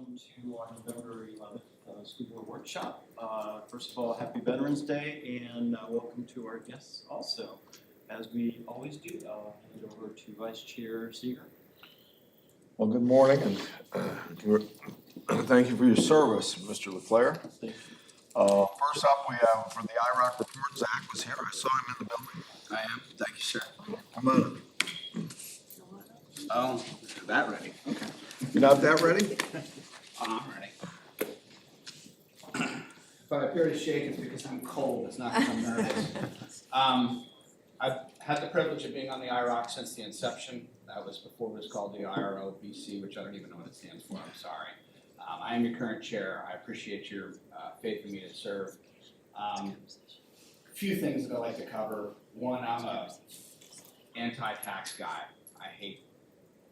welcome to our November 11th School Board Workshop. First of all, happy Veterans Day, and welcome to our guests also. As we always do, I'll hand it over to Vice Chair Seeger. Well, good morning, and thank you for your service, Mr. Leclerc. Thank you. First up, we have for the IROC report, Zach was here. I saw him in the building. I am. Thank you, sir. Come on. Oh, that ready? Okay. You're not that ready? I'm ready. If I appear to shake, it's because I'm cold. It's not because I'm nervous. I've had the privilege of being on the IROC since the inception. That was before it was called the IROBC, which I don't even know what it stands for. I'm sorry. I am your current chair. I appreciate your faith in me to serve. A few things that I like to cover. One, I'm a anti-tax guy. I hate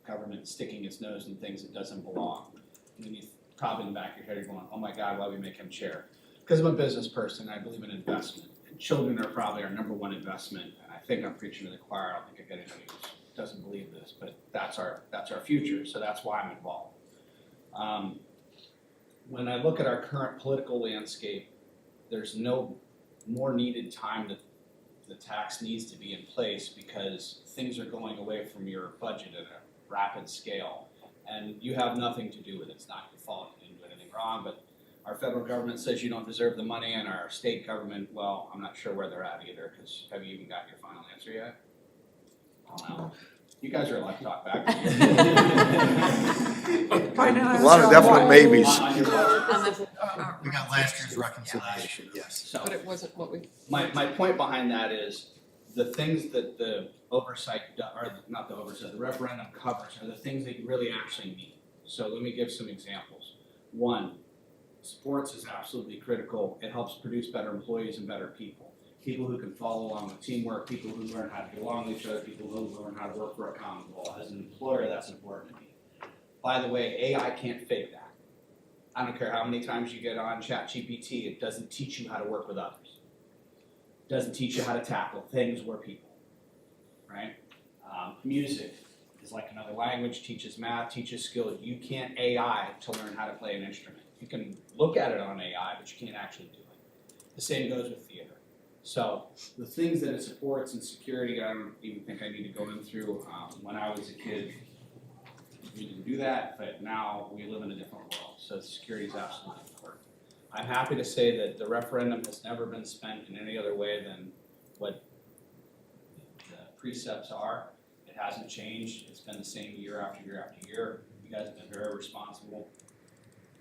government sticking its nose in things it doesn't belong. And then you probably in the back of your head, you're going, oh my God, why we make him chair? Because I'm a business person, I believe in investment. And children are probably our number one investment. And I think I'm preaching to the choir. I don't think I get anybody who doesn't believe this, but that's our future. So that's why I'm involved. When I look at our current political landscape, there's no more needed time that the tax needs to be in place because things are going away from your budget at a rapid scale. And you have nothing to do with it. It's not your fault. You didn't do anything wrong, but our federal government says you don't deserve the money, and our state government, well, I'm not sure where they're at either, because have you even got your final answer yet? Oh, no. You guys are like talk back. A lot of definite maybes. On your budget. We got last year's reconciliation, yes. So But it wasn't what we. my point behind that is the things that the oversight, or not the oversight, the referendum covers are the things that you really actually need. So let me give some examples. One, sports is absolutely critical. It helps produce better employees and better people. People who can follow along with teamwork, people who learn how to get along with each other, people who learn how to work for a common goal. As an employer, that's important to me. By the way, AI can't fake that. I don't care how many times you get on ChatGPT, it doesn't teach you how to work with others. It doesn't teach you how to tackle things or people, right? Music is like another language, teaches math, teaches skill. You can't AI to learn how to play an instrument. You can look at it on AI, but you can't actually do it. The same goes with theater. So the things that it supports and security, I don't even think I need to go in through. When I was a kid, we didn't do that, but now we live in a different world. So security is absolutely important. I'm happy to say that the referendum has never been spent in any other way than what the precepts are. It hasn't changed. It's been the same year after year after year. You guys have been very responsible.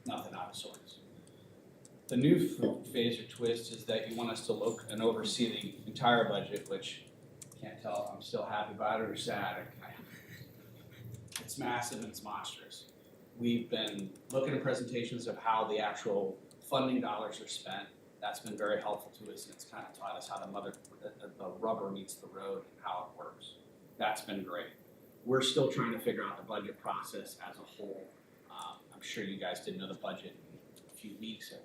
Nothing out of sorts. The new phase or twist is that you want us to look and oversee the entire budget, which I can't tell if I'm still happy about it or sad. It's massive and it's monstrous. We've been looking at presentations of how the actual funding dollars are spent. That's been very helpful to us, and it's kind of taught us how the rubber meets the road and how it works. That's been great. We're still trying to figure out the budget process as a whole. I'm sure you guys didn't know the budget in a few weeks. I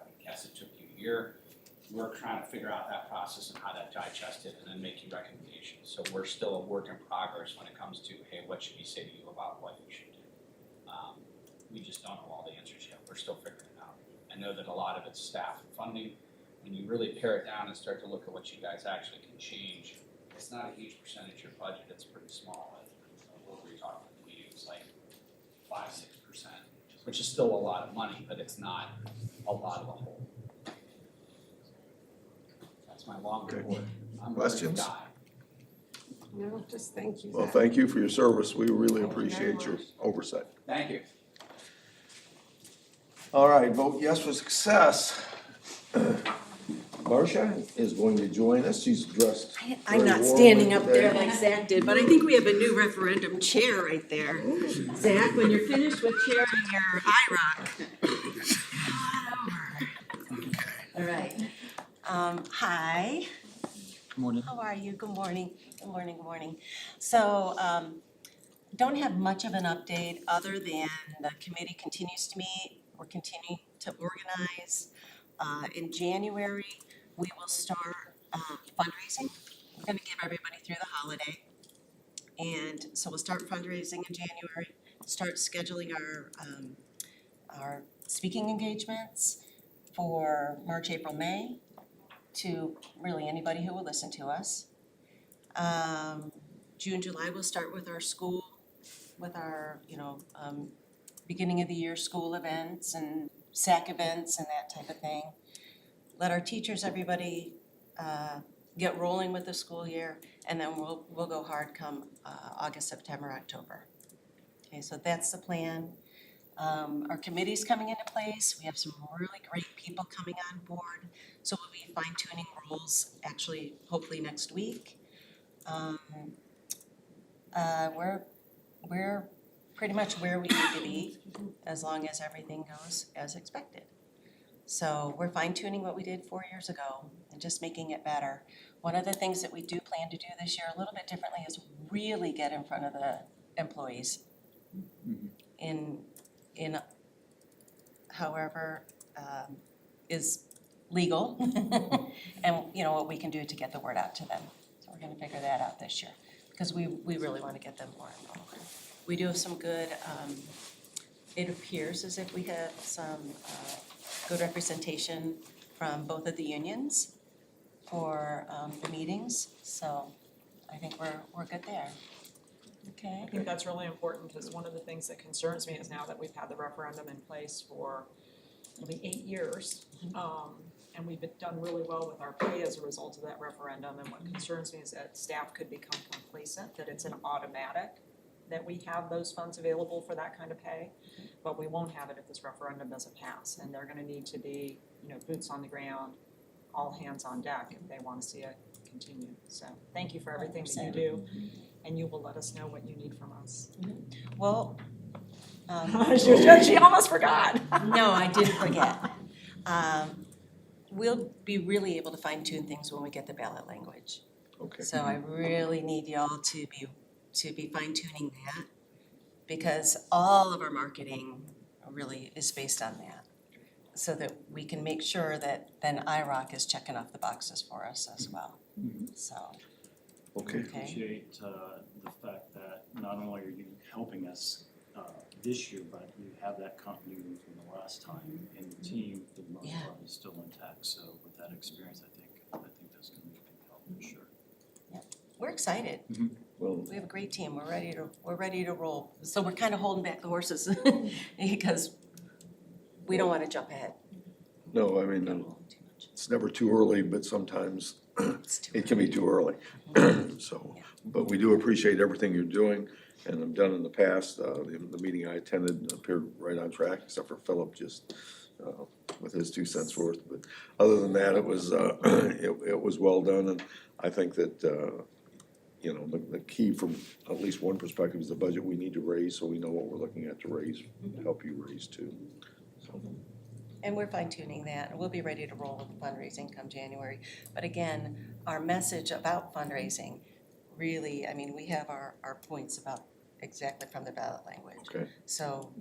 would guess it took you a year. We're trying to figure out that process and how that digested and then make you recommendations. So we're still a work in progress when it comes to, hey, what should we say to you about what you should do? We just don't know all the answers yet. We're still figuring it out. I know that a lot of it's staff and funding. When you really pare it down and start to look at what you guys actually can change, it's not a huge percentage of your budget. It's pretty small. What were we talking about? The meeting was like 5-6%, which is still a lot of money, but it's not a lot of the whole. That's my long report. I'm a Questions? guy. No, just thank you. Well, Zach. thank you for your service. We really appreciate your oversight. Thank you. All right, vote yes for success. Marcia is going to join us. She's dressed I'm very not warmly standing up today. there like Zach did, but I think we have a new referendum chair right there. Zach, when you're finished with chairing your IROC. All right. Hi. Good morning. How are you? Good morning. Good morning, good morning. So, don't have much of an update other than the committee continues to meet. We're continuing to organize. In January, we will start fundraising. We're gonna give everybody through the holiday. And so we'll start fundraising in January, start scheduling our our speaking engagements for March, April, May to really anybody who will listen to us. June, July, we'll start with our school, with our, beginning of the year school events and SAC events and that type of thing. Let our teachers, everybody, get rolling with the school year, and then we'll go hard come August, September, October. Okay, so that's the plan. Our committee's coming into place. We have some really great people coming on board. So we'll be fine tuning roles actually hopefully next week. We're pretty much where we need to be as long as everything goes as expected. So we're fine tuning what we did 4 years ago and just making it better. One of the things that we do plan to do this year a little bit differently is really get in front of the employees in however is legal and what we can do to get the word out to them. So we're gonna figure that out this year because we really wanna get them more involved. We do have some good, it appears as if we have some good representation from both of the unions for the meetings, so I think we're good there. Okay. I think that's really important, because one of the things that concerns me is now that we've had the referendum in place for, it'll be 8 years. And we've done really well with our pay as a result of that referendum, and what concerns me is that staff could become complacent, that it's an automatic, that we have those funds available for that kind of pay, but we won't have it if this referendum doesn't pass, and they're gonna need to be, boots on the ground, all hands on deck if they wanna see it continue. So, thank you for everything that you do, and you will let us know what you need from us. Well, She almost forgot. no, I didn't forget. We'll be really able to fine tune things when we get the ballot language. Okay. So I really need y'all to be fine tuning that, because all of our marketing really is based on that. So that we can make sure that then IROC is checking off the boxes for us as well, so. Okay. Appreciate the fact that not only are you helping us this year, but you have that continuity from the last time, and the team, for the most Yeah. part, is still intact. So with that experience, I think that's going to be a big help for sure. We're excited. Well, We have a great team. We're ready to roll. So we're kind of holding back the horses because we don't want to jump ahead. no, I mean, Too much. it's never too early, but sometimes It's too it can be too early. So, but we do appreciate everything you're doing and have done in the past. The meeting I attended appeared right on track, except for Philip just with his 2 cents worth. But other than that, it was, it was well done, and I think that, the key from at least one perspective is the budget we need to raise, so we know what we're looking at to raise, to help you raise too. So, And we're fine tuning that, and we'll be ready to roll with the fundraising come January. But again, our message about fundraising, really, I mean, we have our points about exactly from the ballot language. okay, So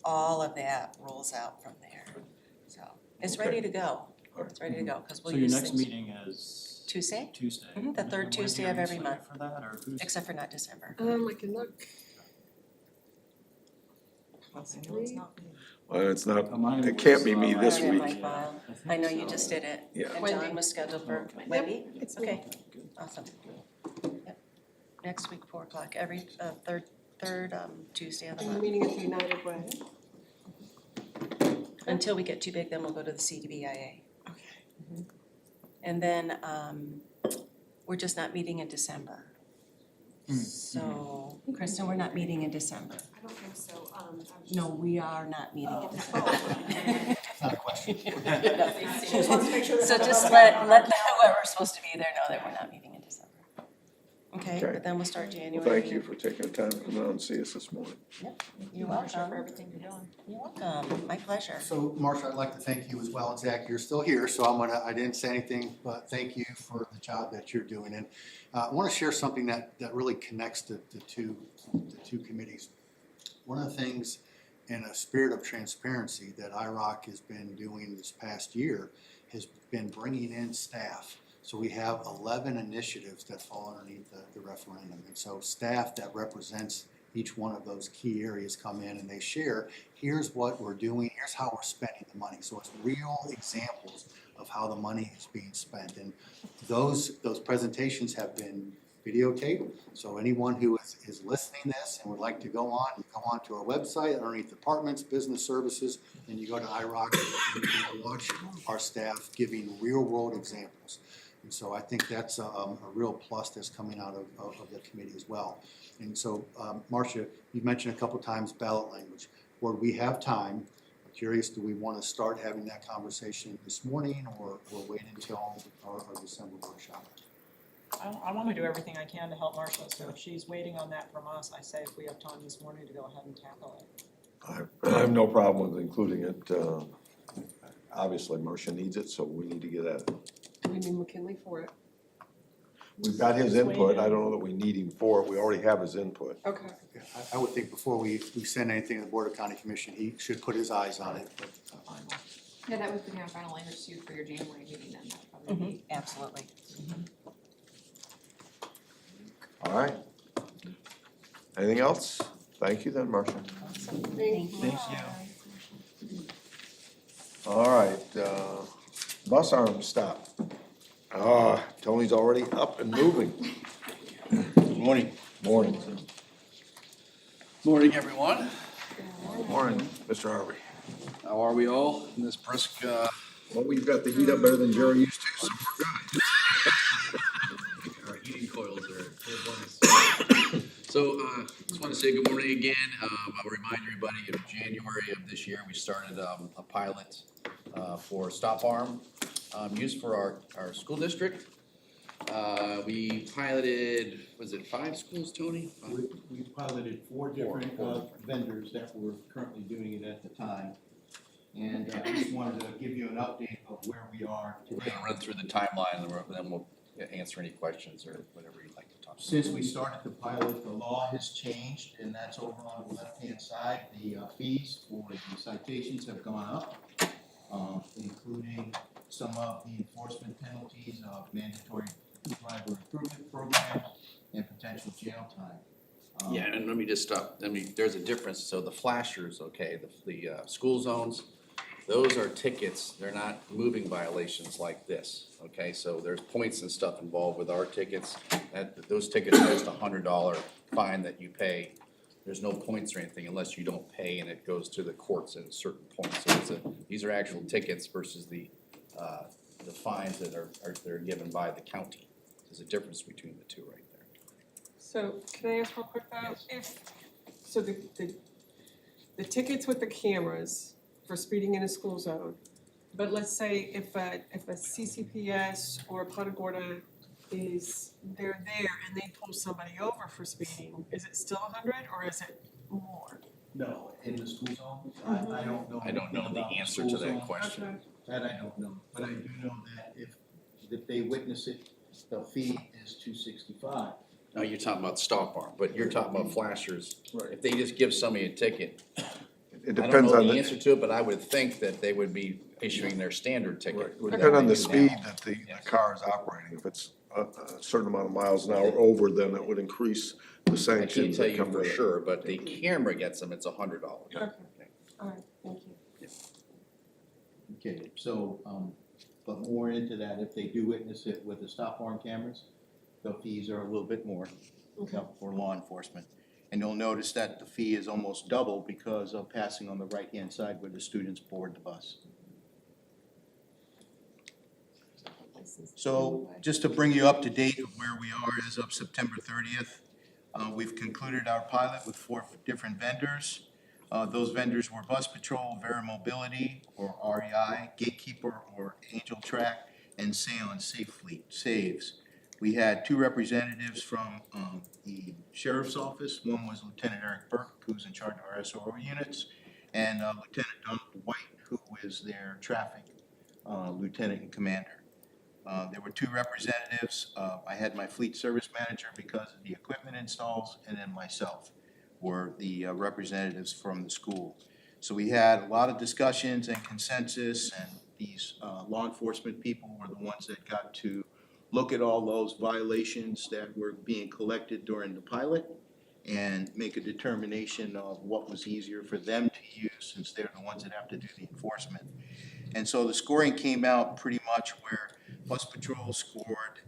all of that rolls out from there. So it's ready to go. It's ready to go, because So we'll your use next things meeting is Tuesday, Tuesday? Mhm, the And third when Tuesday are of you every slated month. for that, or who's? except for not December. I can look. I know it's not me. well, it's not, Mine it can't be was, me I this don't have week. my file. think I know you so. just did it. Yeah. And Wendy. John was scheduled for Okay. Wendy? It's Okay, Good. awesome. Yep. Next week, 4:00, every third Tuesday of the I'm month. meeting at the United Way. Until we get too big, then we'll go to the CDBIA. Okay. And then we're just not meeting in December. So, Kristen, we're not meeting in December. I don't think so, No, we are not meeting in December. It's not a question. So just let whoever's supposed to be there know that we're not meeting in December. Okay, Okay. but then we'll start Well, January. thank you for taking the time to come out and see us this morning. You're Marsha, welcome. for everything you're doing. You're welcome. My pleasure. So, Marcia, I'd like to thank you as well, and Zach, you're still here, so I didn't say anything, but thank you for the job that you're doing. And I want to share something that really connects the two committees. One of the things, in a spirit of transparency, that IROC has been doing this past year has been bringing in staff. So we have 11 initiatives that fall underneath the referendum. And so staff that represents each one of those key areas come in and they share, here's what we're doing, here's how we're spending the money. So it's real examples of how the money is being spent. And those presentations have been videotaped. So anyone who is listening to this and would like to go on to our website underneath departments, business services, and you go to IROC and you can watch our staff giving real world examples. And so I think that's a real plus that's coming out of the committee as well. And so, Marcia, you mentioned a couple times ballot language. Where we have time, I'm curious, do we want to start having that conversation this morning or wait until our December workshop? I wanna do everything I can to help Marcia, so if she's waiting on that from us, I say if we have time this morning to go ahead and tackle it. I have no problem with including it. Obviously, Marcia needs it, so we need to get at it. We need McKinley for it. We've got his input. I don't know that we need him for it. We already have his input. Okay. Yeah, I would think before we send anything to the Board of County Commission, he should put his eyes on it, but Yeah, that was the kind of final language too for your January meeting then, that would probably be. Absolutely. All right. Anything else? Thank you then, Marcia. Thank you. Thank you. All right, bus arm stop. Tony's already up and moving. Morning. Morning. Morning, everyone. Morning, Mr. Harvey. How are we all in this brisk, Well, we've got the heat up better than Jerry used to, so we're good. our heating coils are full blast. So, just want to say good morning again. I'll remind everybody, in January of this year, we started a pilot for Stop Arm used for our school district. We piloted, was it 5 schools, Tony? We piloted four different vendors that were currently doing it at the time. And I just wanted to give you an update of where we are We're today. gonna run through the timeline and then we'll answer any questions or whatever you'd like to talk about. Since we started the pilot, the law has changed, and that's over on the left-hand side. The fees for the citations have gone up, including some of the enforcement penalties of mandatory driver improvement programs and potential jail time. Yeah, and let me just stop, there's a difference, so the flashers, okay, the school zones, those are tickets, they're not moving violations like this, okay? So there's points and stuff involved with our tickets, those tickets are just $100 fine that you pay. There's no points or anything unless you don't pay and it goes to the courts at a certain point, so these are actual tickets versus the fines that are given by the county. There's a difference between the two right there. So can I ask real quick though, so the tickets with the cameras for speeding in a school zone, but let's say if a CCPS or a Punta Gorda they're there and they pull somebody over for speeding, is it still 100 or is it more? No, in the school zone, I don't know. I don't know the about answer school to that zone. question. That I don't know, but I do know that if they witness it, the fee is $265. No, you're talking about Stop Arm, but you're talking about flashers. If they just give somebody a ticket, It I don't depends know on the the, answer to it, but I would think that they would be issuing their standard ticket. it would that depend on they the do now. speed that the car is operating. If it's a certain amount of miles an hour over, then it would increase the I can't sanctions tell that you come for with it. sure, but the camera gets them, it's $100. Okay, all right, thank you. Okay, so, but more into that, if they do witness it with the stop arm cameras, the fees are a little bit more for law enforcement. And you'll notice that the fee is almost double because of passing on the right-hand side where the students board the bus. So just to bring you up to date of where we are as of September 30th, we've concluded our pilot with 4 different vendors. Those vendors were Bus Patrol, Vera Mobility, or REI, Gatekeeper, or Angel Track, and Seon Safe Fleet, Saves. We had 2 representatives from the Sheriff's Office. One was Lieutenant Eric Burke, who's in charge of our SRO units, and Lieutenant Donald White, who is their traffic lieutenant and commander. There were 2 representatives. I had my fleet service manager because of the equipment installs, and then myself were the representatives from the school. So we had a lot of discussions and consensus, and these law enforcement people were the ones that got to look at all those violations that were being collected during the pilot and make a determination of what was easier for them to use, since they're the ones that have to do the enforcement. And so the scoring came out pretty much where Bus Patrol scored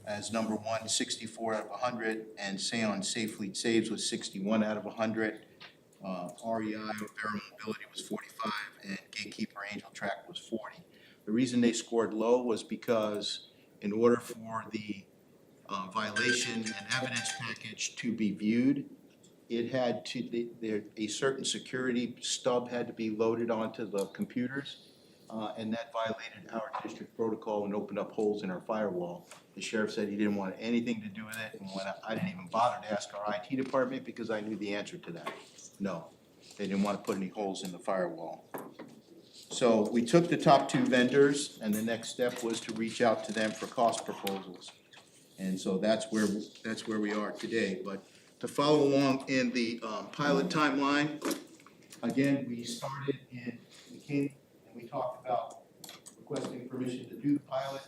as number one, 64 out of 100, and Say on Safe Fleet Saves was 61 out of 100. REI, or Paramobility, was 45, and Gatekeeper Angel Track was 40. The reason they scored low was because in order for the violation and evidence package to be viewed, it had to, a certain security stub had to be loaded onto the computers, and that violated our district protocol and opened up holes in our firewall. The sheriff said he didn't want anything to do with it, and when I didn't even bother to ask our IT department because I knew the answer to that. No, they didn't want to put any holes in the firewall. So we took the top two vendors, and the next step was to reach out to them for cost proposals. And so that's where we are today. But to follow along in the pilot timeline, again, we came and we talked about requesting permission to do the pilot.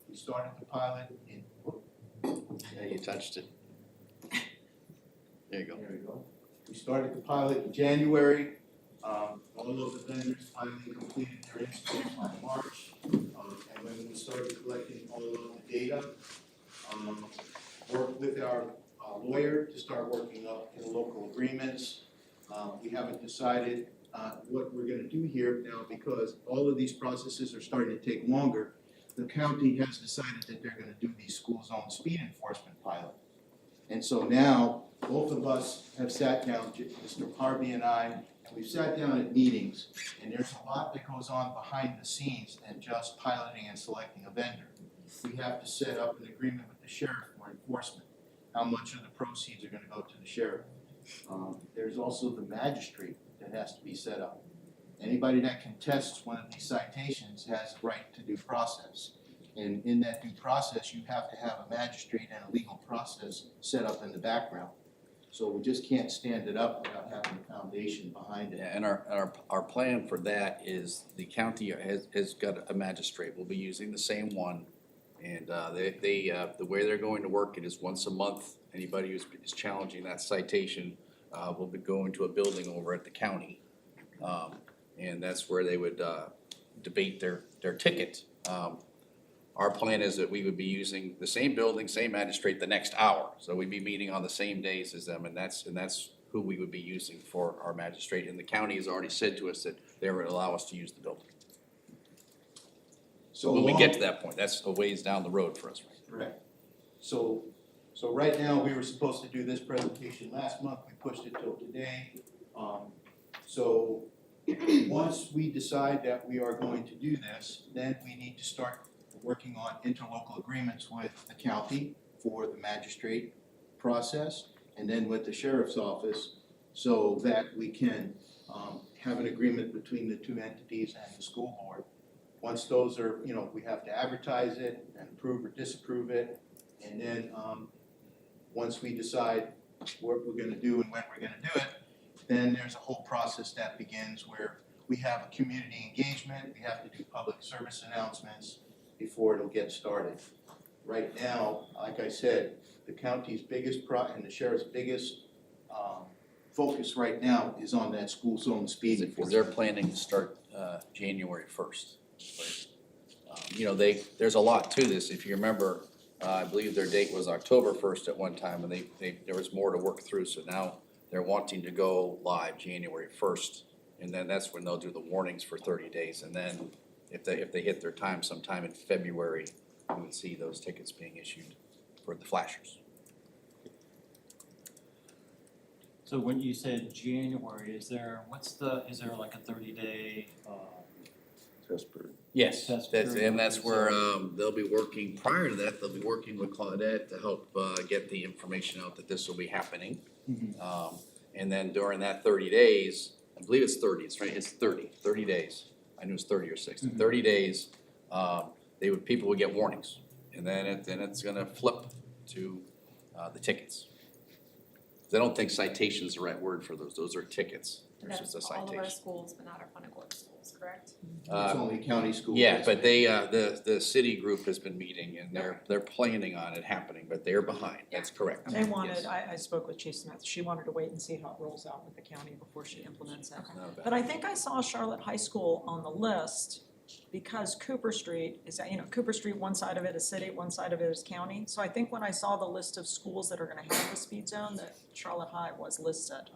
We started the pilot in, Yeah, you touched it. There you go. there we go. We started the pilot in January. All of the vendors finally completed their installs by March. And when we started collecting all of the data, worked with our lawyer to start working up in local agreements. We haven't decided what we're gonna do here now, because all of these processes are starting to take longer. The county has decided that they're gonna do these school zone speed enforcement pilot. And so now, both of us have sat down, Mr. Harvey and I, and we've sat down at meetings, and there's a lot that goes on behind the scenes than just piloting and selecting a vendor. We have to set up an agreement with the sheriff for enforcement, how much of the proceeds are gonna go to the sheriff. There's also the magistrate that has to be set up. Anybody that contests one of these citations has the right to due process. And in that due process, you have to have a magistrate and a legal process set up in the background. So we just can't stand it up without having a foundation behind it. Yeah, and our plan for that is the county has got a magistrate, we'll be using the same one. And the way they're going to work it is once a month, anybody who's challenging that citation will be going to a building over at the county. And that's where they would debate their ticket. Our plan is that we would be using the same building, same magistrate the next hour. So we'd be meeting on the same days as them, and that's who we would be using for our magistrate. And the county has already said to us that they would allow us to use the building. So When we get to that point, that's a ways down the road for us, right? Correct. So right now, we were supposed to do this presentation last month, we pushed it till today. So once we decide that we are going to do this, then we need to start working on interlocal agreements with the county for the magistrate process, and then with the sheriff's office, so that we can have an agreement between the two entities and the school board. Once those are, we have to advertise it and approve or disapprove it, and then once we decide what we're gonna do and when we're gonna do it, then there's a whole process that begins where we have a community engagement, we have to do public service announcements before it'll get started. Right now, like I said, the county's biggest and the sheriff's biggest focus right now is on that school zone speed Because enforcement. they're planning to start January 1st. There's a lot to this. If you remember, I believe their date was October 1st at one time, and there was more to work through. So now they're wanting to go live January 1st, and then that's when they'll do the warnings for 30 days. And then if they hit their time sometime in February, we would see those tickets being issued for the flashers. So when you said January, is there like a 30-day, Test period. Yes, That's that's, very and that's good. where, they'll be working, prior to that, they'll be working with Claudette to help, get the information out that this will be happening. Mhm. And then during that 30 days, I believe it's 30, it's 30 days. I knew it was 30 or 60, 30 days, people would get warnings. And then it's gonna flip to, the tickets. I don't think citation's the right word for those are tickets, there's just a That's all of our citation. schools, but not our Funny Court schools. schools, correct? It's only county schools. Yeah, but they, the city group has been meeting and they're planning on it happening, but they're behind, that's correct. They wanted, Yes. I spoke with Chief Smith, she wanted to wait and see how it rolls out with the county before she implements it. Not a bad- But I think I saw Charlotte High School on the list because Cooper Street is, Cooper Street, one side of it is city, one side of it is county. So I think when I saw the list of schools that are gonna have the speed zone, that Charlotte High was listed,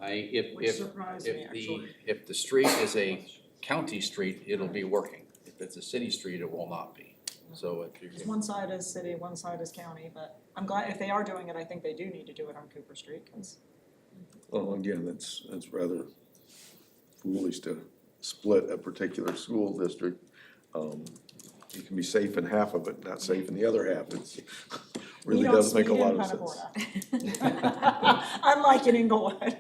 which surprised me actually. If the street is a county street, it'll be working. If it's a city street, it will not be. So if you're. 'Cause one side is city, one side is county, but I'm glad, if they are doing it, I think they do need to do it on Cooper Street, cause Well, again, that's rather foolish to split a particular school district. You can be safe in half of it, not safe in the other half. It's, really we don't does make a speed lot in of Punta sense. Gorda. Unlike in Inglewood.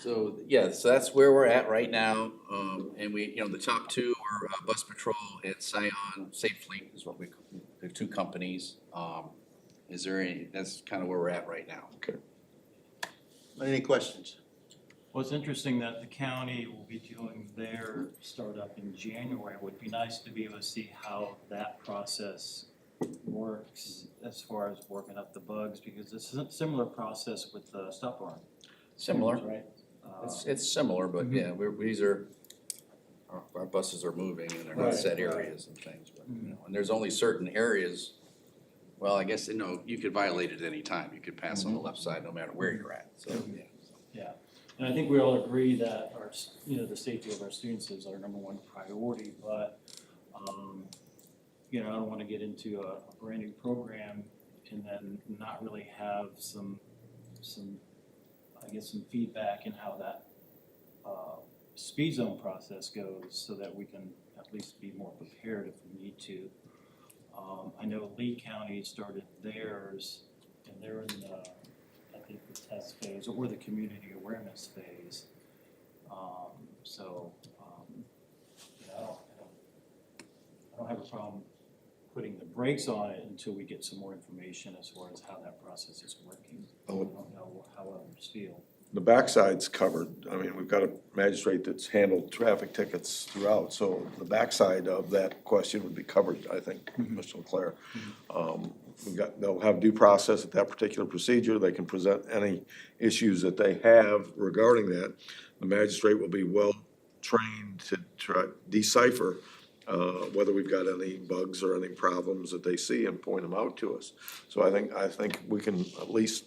So, yeah, so that's where we're at right now, and we, the top two are Bus Patrol and Scion Safe Fleet is what the two companies. Is there any, that's kind of where we're at right now. Any questions? Well, it's interesting that the county will be doing their startup in January. It would be nice to be able to see how that process works as far as working up the bugs, because it's a similar process with the stop arm. Similar, Right? it's similar, but yeah, these are, our buses are moving and they're not Right, set right. areas and things, but, and there's only certain areas. Well, I guess, you could violate it any time. You could pass on the left side no matter where you're at, so, yeah. Yeah, and I think we all agree that our, the safety of our students is our number one priority, but, I don't wanna get into a brand new program and then not really have some feedback in how that, speed zone process goes, so that we can at least be more prepared if we need to. I know Lee County started theirs, and they're in the, I think, the test phase or the community awareness phase. I don't have a problem putting the brakes on it until we get some more information as far as how that process is working. I don't know how others feel. The backside's covered. I mean, we've got a magistrate that's handled traffic tickets throughout, so the backside of that question would be covered, I think, Mr. Leclerc. They'll have due process at that particular procedure. They can present any issues that they have regarding that. The magistrate will be well-trained to try decipher whether we've got any bugs or any problems that they see and point them out to us. So I think we can at least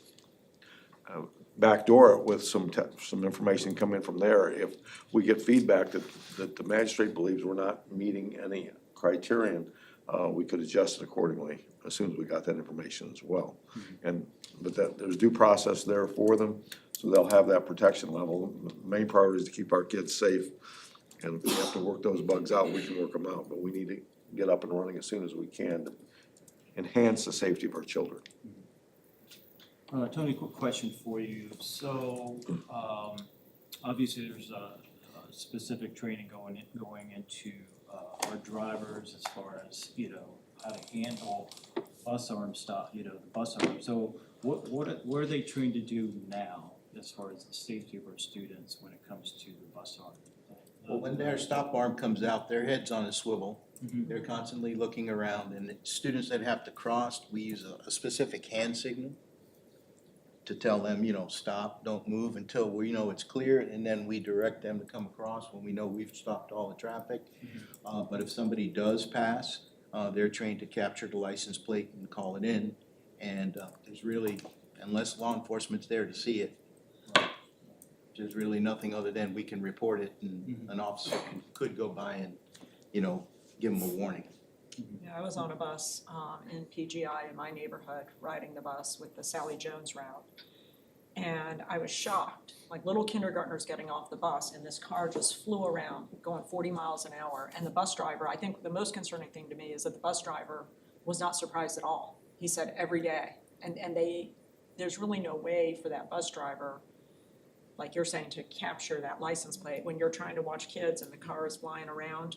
backdoor it with some information come in from there. If we get feedback that the magistrate believes we're not meeting any criterion, we could adjust it accordingly as soon as we got that information as well. But there's due process there for them, so they'll have that protection level. The main priority is to keep our kids safe, and if we have to work those bugs out, we can work them out, but we need to get up and running as soon as we can to enhance the safety of our children. Tony, quick question for you. So, obviously, there's a specific training going into our drivers as far as, how to handle bus arm stuff, the bus arm. So what are they trained to do now as far as the safety of our students when it comes to the bus arm? Well, when their stop arm comes out, their head's on a swivel. Mhm. They're constantly looking around, and the students that have to cross, we use a specific hand signal to tell them, stop, don't move until we know it's clear, and then we direct them to come across when we know we've stopped all the traffic. But if somebody does pass, they're trained to capture the license plate and call it in. And there's really, unless law enforcement's there to see it, there's really nothing other than we can report it, and an officer could go by and, give them a warning. Yeah, I was on a bus in PGI in my neighborhood, riding the bus with the Sally Jones route. And I was shocked, like little kindergartners getting off the bus and this car just flew around going 40 miles an hour. And the bus driver, I think the most concerning thing to me is that the bus driver was not surprised at all. He said every day. And there's really no way for that bus driver, like you're saying, to capture that license plate when you're trying to watch kids and the car is flying around.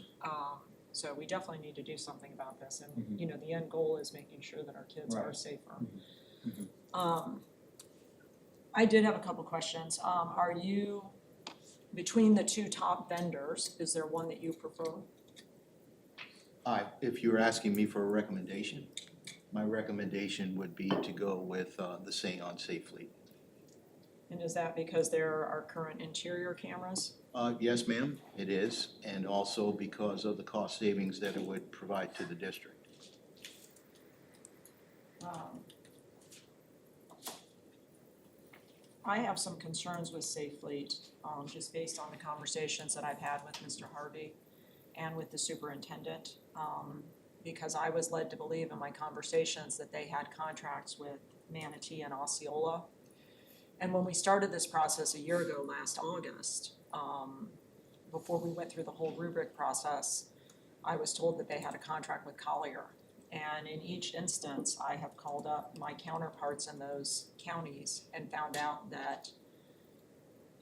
So we definitely need to do something about this, and the end goal is making sure that our kids are safer. I did have a couple questions. Are you between the two top vendors, is there one that you prefer? If you were asking me for a recommendation, my recommendation would be to go with the Seon Safe Fleet. And is that because there are current interior cameras? Yes, ma'am, it is, and also because of the cost savings that it would provide to the district. I have some concerns with Safe Fleet, just based on the conversations that I've had with Mr. Harvey and with the superintendent. Because I was led to believe in my conversations that they had contracts with Manatee and Osceola. And when we started this process a year ago, last August, before we went through the whole rubric process, I was told that they had a contract with Collier. And in each instance, I have called up my counterparts in those counties and found out that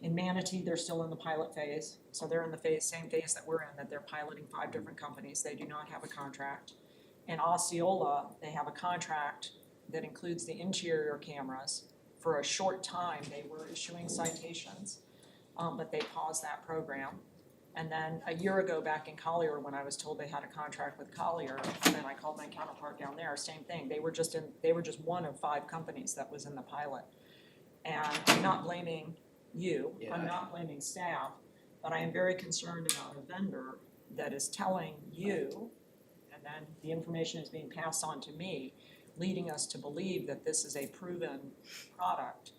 in Manatee, they're still in the pilot phase. So they're in the same phase that we're in, that they're piloting 5 different companies. They do not have a contract. In Osceola, they have a contract that includes the interior cameras. For a short time, they were issuing citations, but they paused that program. And then a year ago, back in Collier, when I was told they had a contract with Collier, then I called my counterpart down there, same thing. They were just one of 5 companies that was in the pilot. And I'm not blaming you, I'm not blaming staff, but I am very concerned about a vendor that is telling you, and then the information is being passed on to me, leading us to believe that this is a proven product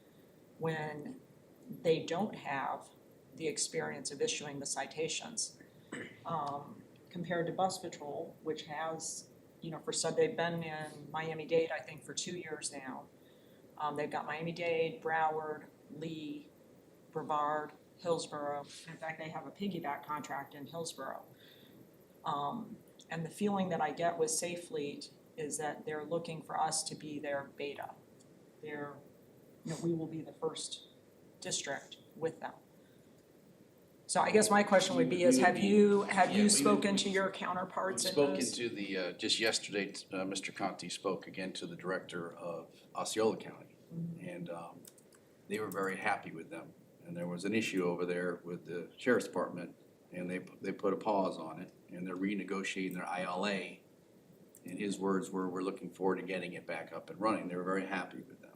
when they don't have the experience of issuing the citations. Compared to Bus Patrol, which has, they've been in Miami-Dade, I think, for 2 years now. They've got Miami-Dade, Broward, Lee, Brevard, Hillsborough. In fact, they have a piggyback contract in Hillsborough. And the feeling that I get with Safe Fleet is that they're looking for us to be their beta. We will be the first district with them. So I guess my question would be is, have you spoken to your counterparts in We've those? spoken to the, just yesterday, Mr. Conti spoke again to the director of Osceola County. And they were very happy with them. And there was an issue over there with the sheriff's department, and they put a pause on it, and they're renegotiating their ILA. And his words were, we're looking forward to getting it back up and running. They were very happy with them.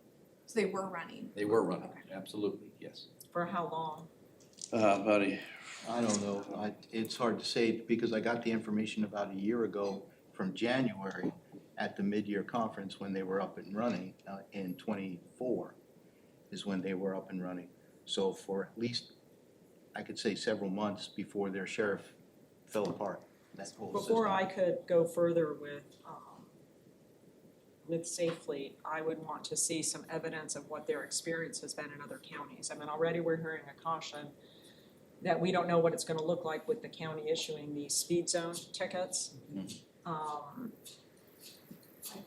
So they were running. They were running, absolutely, yes. For how long? About a, I don't know, it's hard to say, because I got the information about a year ago from January at the mid-year conference when they were up and running, in '24 is when they were up and running. So for at least, I could say several months before their sheriff fell apart, that whole system. Before I could go further with Safe Fleet, I would want to see some evidence of what their experience has been in other counties. I mean, already we're hearing a caution that we don't know what it's gonna look like with the county issuing these speed zone tickets.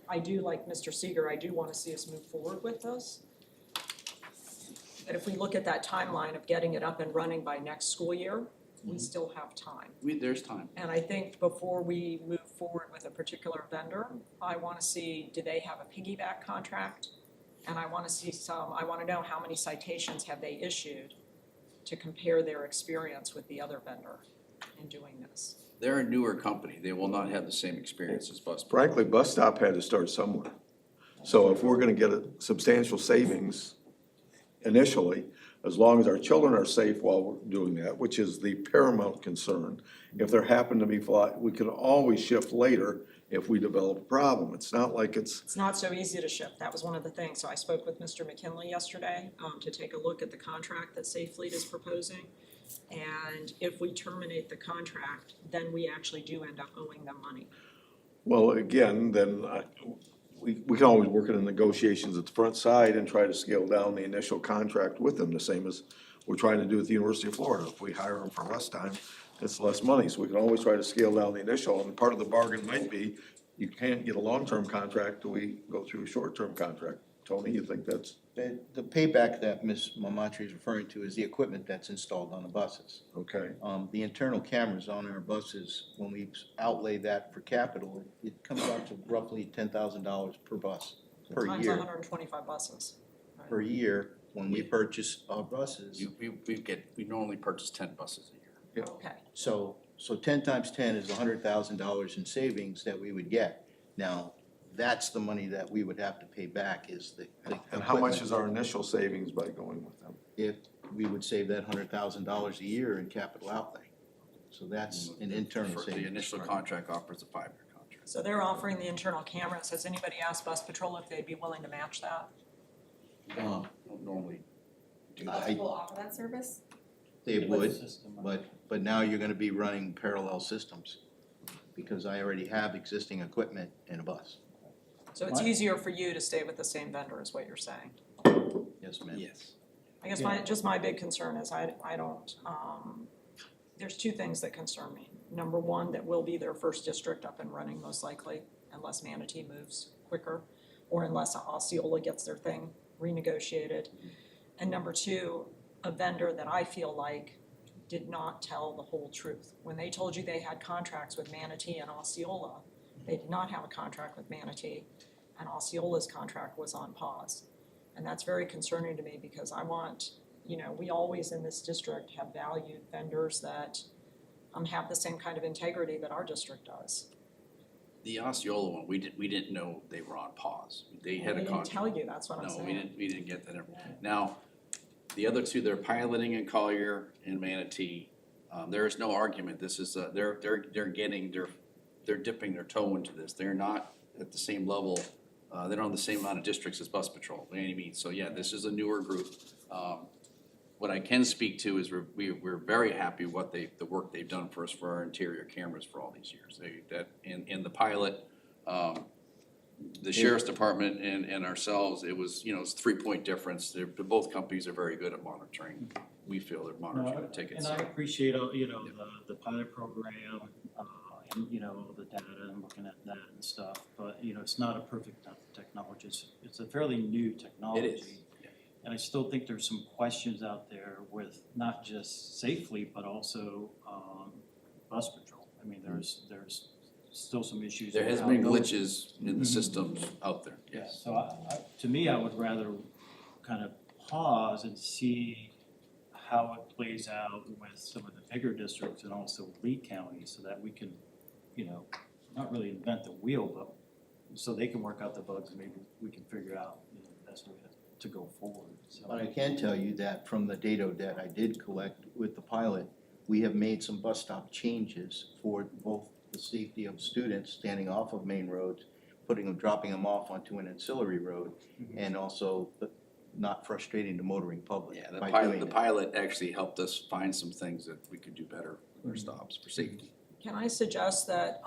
I do, like Mr. Seeger, I do wanna see us move forward with this. But if we look at that timeline of getting it up and running by next school year, we still have time. there's time. And I think before we move forward with a particular vendor, I wanna see, do they have a piggyback contract? And I wanna see I wanna know how many citations have they issued to compare their experience with the other vendor in doing this. They're a newer company. They will not have the same experience as Bus. Frankly, Bus Stop had to start somewhere. So if we're gonna get a substantial savings initially, as long as our children are safe while we're doing that, which is the paramount concern. If there happen to be we can always shift later if we develop a problem. It's not like It's not so easy to shift. That was one of the things. So I spoke with Mr. McKinley yesterday to take a look at the contract that Safe Fleet is proposing. And if we terminate the contract, then we actually do end up owing them money. well, again, then we can always work in the negotiations at the front side and try to scale down the initial contract with them, the same as we're trying to do at the University of Florida. If we hire them for less time, it's less money, so we can always try to scale down the initial, and part of the bargain might be you can't get a long-term contract till we go through a short-term contract. Tony, you think that's, The payback that Ms. Mamatri is referring to is the equipment that's installed on the buses. okay? The internal cameras on our buses, when we outlay that for capital, it comes out to roughly $10,000 per bus per Times year. 125 buses. Per year, when we purchase our buses. We normally purchase 10 buses a year. Okay, So 10 times 10 is $100,000 in savings that we would get. Now, that's the money that we would have to pay back is the And how much equipment. is our initial savings by going with them? If we would save that $100,000 a year in capital outlay. So that's an internal For savings. the initial contract offers a 5-year contract. so they're offering the internal cameras. Has anybody asked Bus Patrol if they'd be willing to match that? Uh, Don't normally do I- that. People offer that service? They would, System. but now you're gonna be running parallel systems. Because I already have existing equipment in a bus. So it's easier for you to stay with the same vendor is what you're saying? Yes, ma'am. Yes. I guess my big concern is I don't, there's two things that concern me. Number one, that will be their first district up and running most likely, unless Manatee moves quicker, or unless Osceola gets their thing renegotiated. And number two, a vendor that I feel like did not tell the whole truth. When they told you they had contracts with Manatee and Osceola, they did not have a contract with Manatee, and Osceola's contract was on pause. And that's very concerning to me because I want, we always in this district have valued vendors that have the same kind of integrity that our district does. The Osceola one, we didn't know they were on pause. They had a They contract. didn't tell you, that's what I'm No, saying. we didn't get that. Now, the other two, they're piloting in Collier and Manatee. There is no argument, this is, they're dipping their toe into this. They're not at the same level, they don't have the same amount of districts as Bus Patrol by any means. So yeah, this is a newer group. What I can speak to is we're very happy the work they've done for us for our interior cameras for all these years. In the pilot, the sheriff's department and ourselves, it was, it's a 3-point difference. Both companies are very good at monitoring. We feel they're monitoring the tickets. And I appreciate, the pilot program, and, the data and looking at that and stuff, but, it's not a perfect technology. It's a fairly new technology. It is, yeah. And I still think there's some questions out there with not just Safely, but also, Bus Patrol. I mean, there's still some issues. There with has how been those- glitches in the systems out there, Yeah, yes. so to me, I would rather kind of pause and see how it plays out with some of the bigger districts and also Lee County, so that we can, not really invent the wheel, but so they can work out the bugs, and maybe we can figure out, the best way to go forward, so. But I can tell you that from the data that I did collect with the pilot, we have made some bus stop changes for both the safety of students standing off of main roads, dropping them off onto an ancillary road, and also not frustrating the motoring public Yeah, the by pilot, doing the it. pilot actually helped us find some things that we could do better with our stops for safety. Can I suggest that,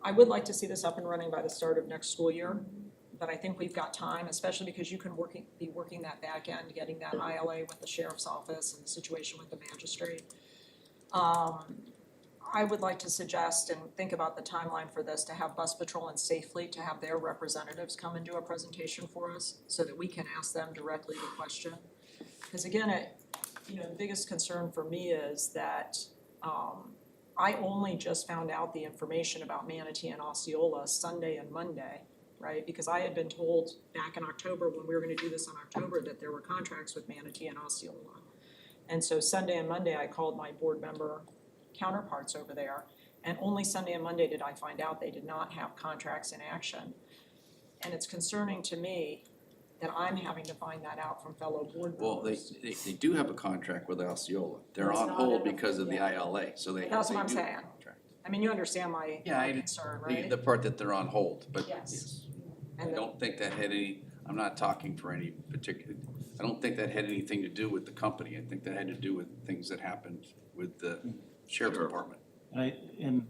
I would like to see this up and running by the start of next school year, but I think we've got time, especially because you can be working that back end, getting that ILA with the sheriff's office and the situation with the magistrate. I would like to suggest and think about the timeline for this, to have Bus Patrol and Safely, to have their representatives come and do a presentation for us, so that we can ask them directly the question. Because again, the biggest concern for me is that, I only just found out the information about Manatee and Osceola Sunday and Monday, right? Because I had been told back in October, when we were gonna do this in October, that there were contracts with Manatee and Osceola. And so Sunday and Monday, I called my board member counterparts over there, and only Sunday and Monday did I find out they did not have contracts in action. And it's concerning to me that I'm having to find that out from fellow board Well, members. they do have a contract with Osceola. They're It's on not hold in the- because of the yeah. ILA, so they That's what I'm do have a saying. contract. I mean, you understand my Yeah, my I- concern, The, right? the part that they're on hold, but Yes. yes. I And the- don't think that had I'm not talking for any particular, I don't think that had anything to do with the company. I think that had to do with things that happened with the sheriff's department. And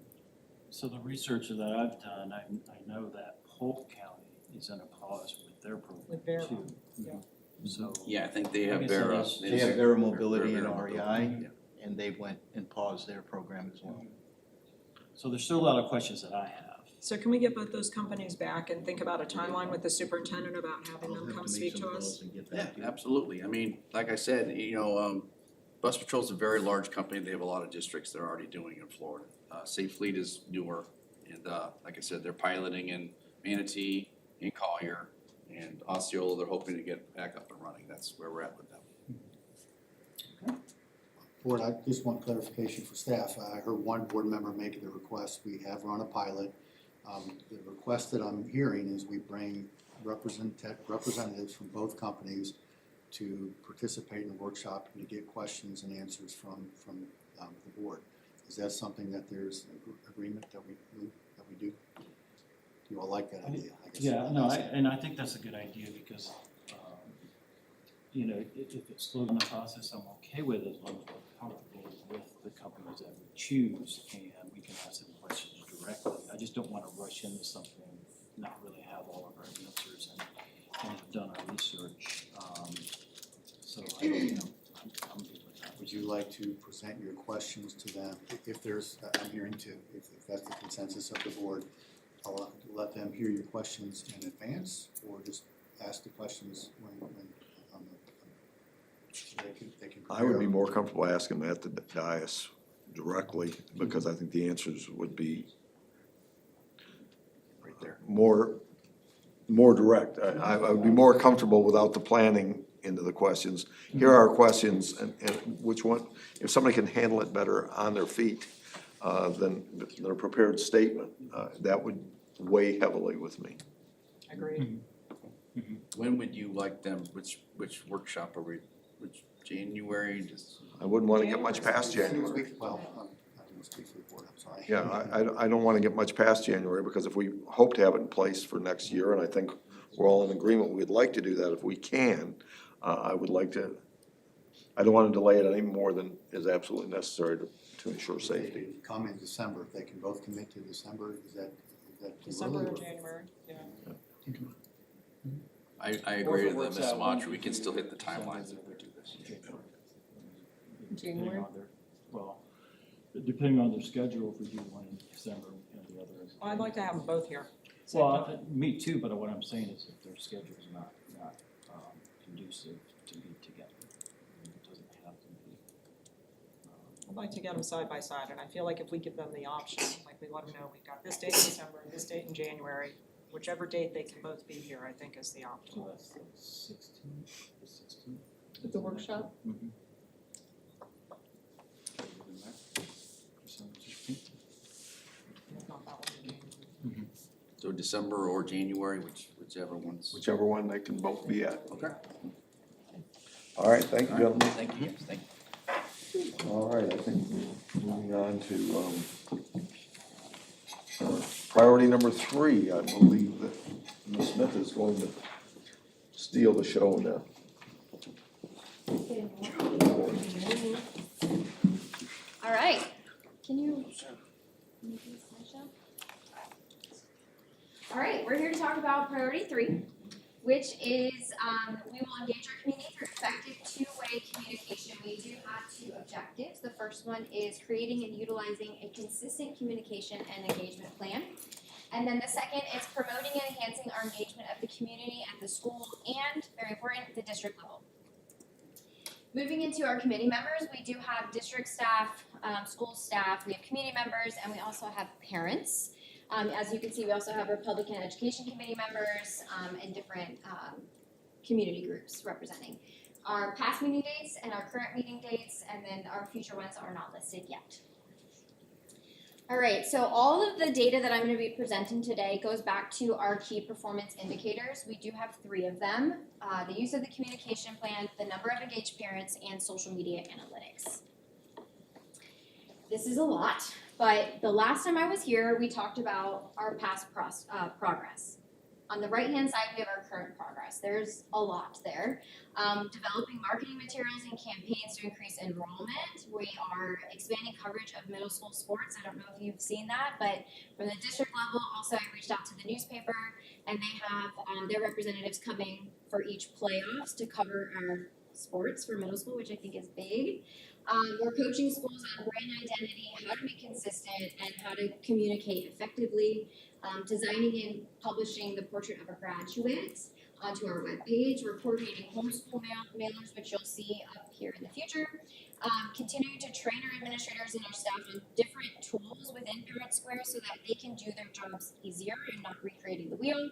so the research that I've done, I know that Polk County is in a pause with their program With Vera, too. yeah. So, Yeah, I think they have Like I said, Vera. there's- They have Vera Mobility and Vera REI, Mobility, yeah. and they went and paused their program as well. so there's still a lot of questions that I have. So can we get both those companies back and think about a timeline with the superintendent about having I'll them have come to make speak some to calls us? and get Yeah, back to you. absolutely. I mean, like I said, Bus Patrol's a very large company. They have a lot of districts they're already doing in Florida. Safe Fleet is newer, and like I said, they're piloting in Manatee, in Collier, And Osceola, they're hoping to get back up and running. That's where we're at with them. Board, I just want clarification for staff. I heard one board member making the request. We have run a pilot. The request that I'm hearing is we bring representatives from both companies to participate in the workshop and to get questions and answers from the board. Is that something that there's agreement that we do? Do you all like that idea? I guess Yeah, I'm no, asking. I think that's a good idea because, you know, if it's slow in the process, I'm okay with it as long as we're comfortable with the companies that we choose and we can ask them questions directly. I just don't wanna rush into something, not really have all of our answers and have done our research. So I, you know, I'm good with that. Would you like to present your questions to them? If there's, I'm hearing two, if that's the consensus of the board, I'll let them hear your questions in advance or just ask the questions when they can I would be prepare. more comfortable asking that to the dais directly, because I think the answers would be Right there. more direct. I would be more comfortable without the planning into the questions. Here are our questions, and which one, if somebody can handle it better on their feet, than a prepared statement, that would weigh heavily with me. Agreed. When would you like them, which workshop are we, which January, just? I wouldn't wanna get much past Can you January. speak? Well, I didn't speak for the board, I'm sorry. Yeah, I don't wanna get much past January, because if we hope to have it in place for next year, and I think we're all in agreement, we'd like to do that if we can, I would like to, I don't wanna delay it any more than is absolutely necessary to ensure If safety. they come in December, if they can both commit to December, is that too December early? or January, yeah. I Or agree if it with works Ms. out one Amatri, we can still hit the timelines if December, we do this. January? Depending on their- Well, depending on their schedule, if we do one in December and the other is. Well, I'd like to have them both here. Same Well, time. me too, but what I'm saying is if their schedule's not conducive to be together, it doesn't have to be. I'd like to get them side by side, and I feel like if we give them the option, like we let them know, we've got this date in December and this date in January, whichever date they can both be here, I think is the So optimal. that's the 16th, the 16th. At the workshop? Mhm. December 16th. If not, that one in January. So December or January, whichever one's. Whichever one they can both be at. Okay. All right, thank you, gentlemen. Thank you, thank you. All right, I think moving on to, priority number 3, I believe that Ms. Smith is going to steal the show now. All right, can you do the slideshow? All right, we're here to talk about priority 3, which is we will engage our community through effective two-way communication. We do have 2 objectives. The first one is creating and utilizing a consistent communication and engagement plan. And then the second is promoting and enhancing our engagement of the community at the school and, very important, the district level. Moving into our committee members, we do have district staff, school staff, we have community members, and we also have parents. As you can see, we also have Republican Education Committee members and different community groups representing. Our past meeting dates and our current meeting dates, and then our future ones are not listed yet. All right, so all of the data that I'm going to be presenting today goes back to our key performance indicators. We do have 3 of them, the use of the communication plan, the number of engaged parents, and social media analytics. This is a lot, but the last time I was here, we talked about our past progress. On the right-hand side, we have our current progress. There's a lot there. Developing marketing materials and campaigns to increase enrollment. We are expanding coverage of middle school sports. I don't know if you've seen that, but from the district level, also I reached out to the newspaper, and they have their representatives coming for each playoffs to cover our sports for middle school, which I think is big. We're coaching schools on brand identity, how to be consistent, and how to communicate effectively. Designing and publishing the portrait of a graduate onto our webpage. We're coordinating homeschool mailers, which you'll see up here in the future. Continuing to train our administrators and our staff on different tools within Parent Square so that they can do their jobs easier and not recreating the wheel.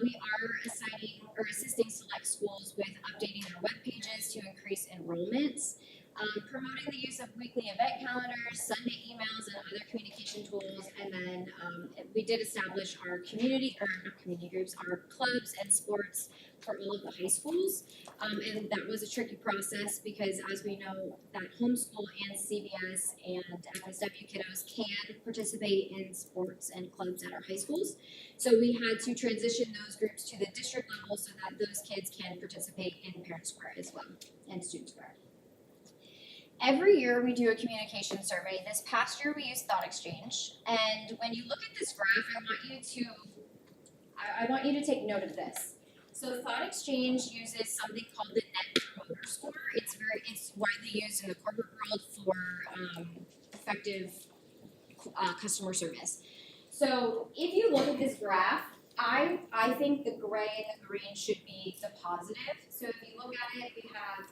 We are assigning or assisting select schools with updating their web pages to increase enrollments, promoting the use of weekly event calendars, Sunday emails, and other communication tools. And then we did establish our not community groups, our clubs and sports for all of the high schools. And that was a tricky process because, as we know, that homeschool and CBS and FSW kiddos can participate in sports and clubs at our high schools. So we had to transition those groups to the district level so that those kids can participate in Parent Square as well and Student Square. Every year we do a communication survey. This past year we used Thought Exchange. And when you look at this graph, I want you to take note of this. So Thought Exchange uses something called the Net Promoter Score. It's widely used in the corporate world for effective customer service. So if you look at this graph, I think the gray and the green should be the positive. So if you look at it, we have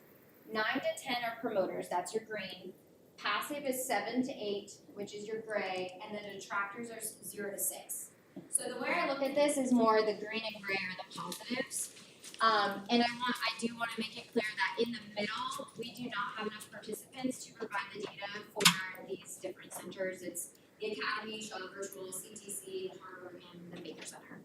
9 to 10 are promoters, that's your green. Passive is 7 to 8, which is your gray, and then detractors are 0 to 6. So the way I look at this is more the green and gray are the positives. And I do want to make it clear that in the middle, we do not have enough participants to provide the data for these different centers. It's the Academy, Shaw Virtual, CTC, Harvard, and the Baker Center.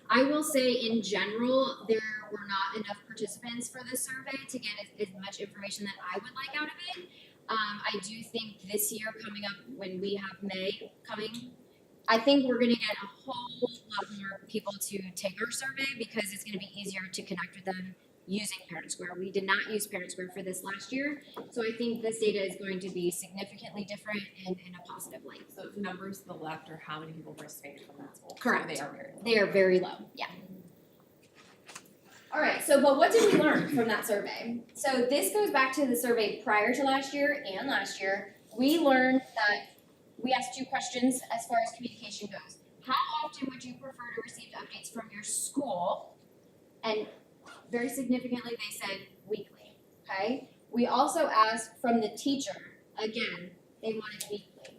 I will say in general, there were not enough participants for this survey to get as much information that I would like out of it. I do think this year coming up, when we have May coming, I think we're gonna get a whole lot more people to take our survey because it's gonna be easier to connect with them using Parent Square. We did not use Parent Square for this last year, so I think this data is going to be significantly different and in a positive light. So the numbers to the left are how many people participated from that school. Correct. So they are very low. They are very low, yeah. All right, so but what did we learn from that survey? So this goes back to the survey prior to last year and last year. We learned that we asked 2 questions as far as communication goes. How often would you prefer to receive updates from your school? And very significantly, they said weekly, okay? We also asked from the teacher, again, they wanted weekly.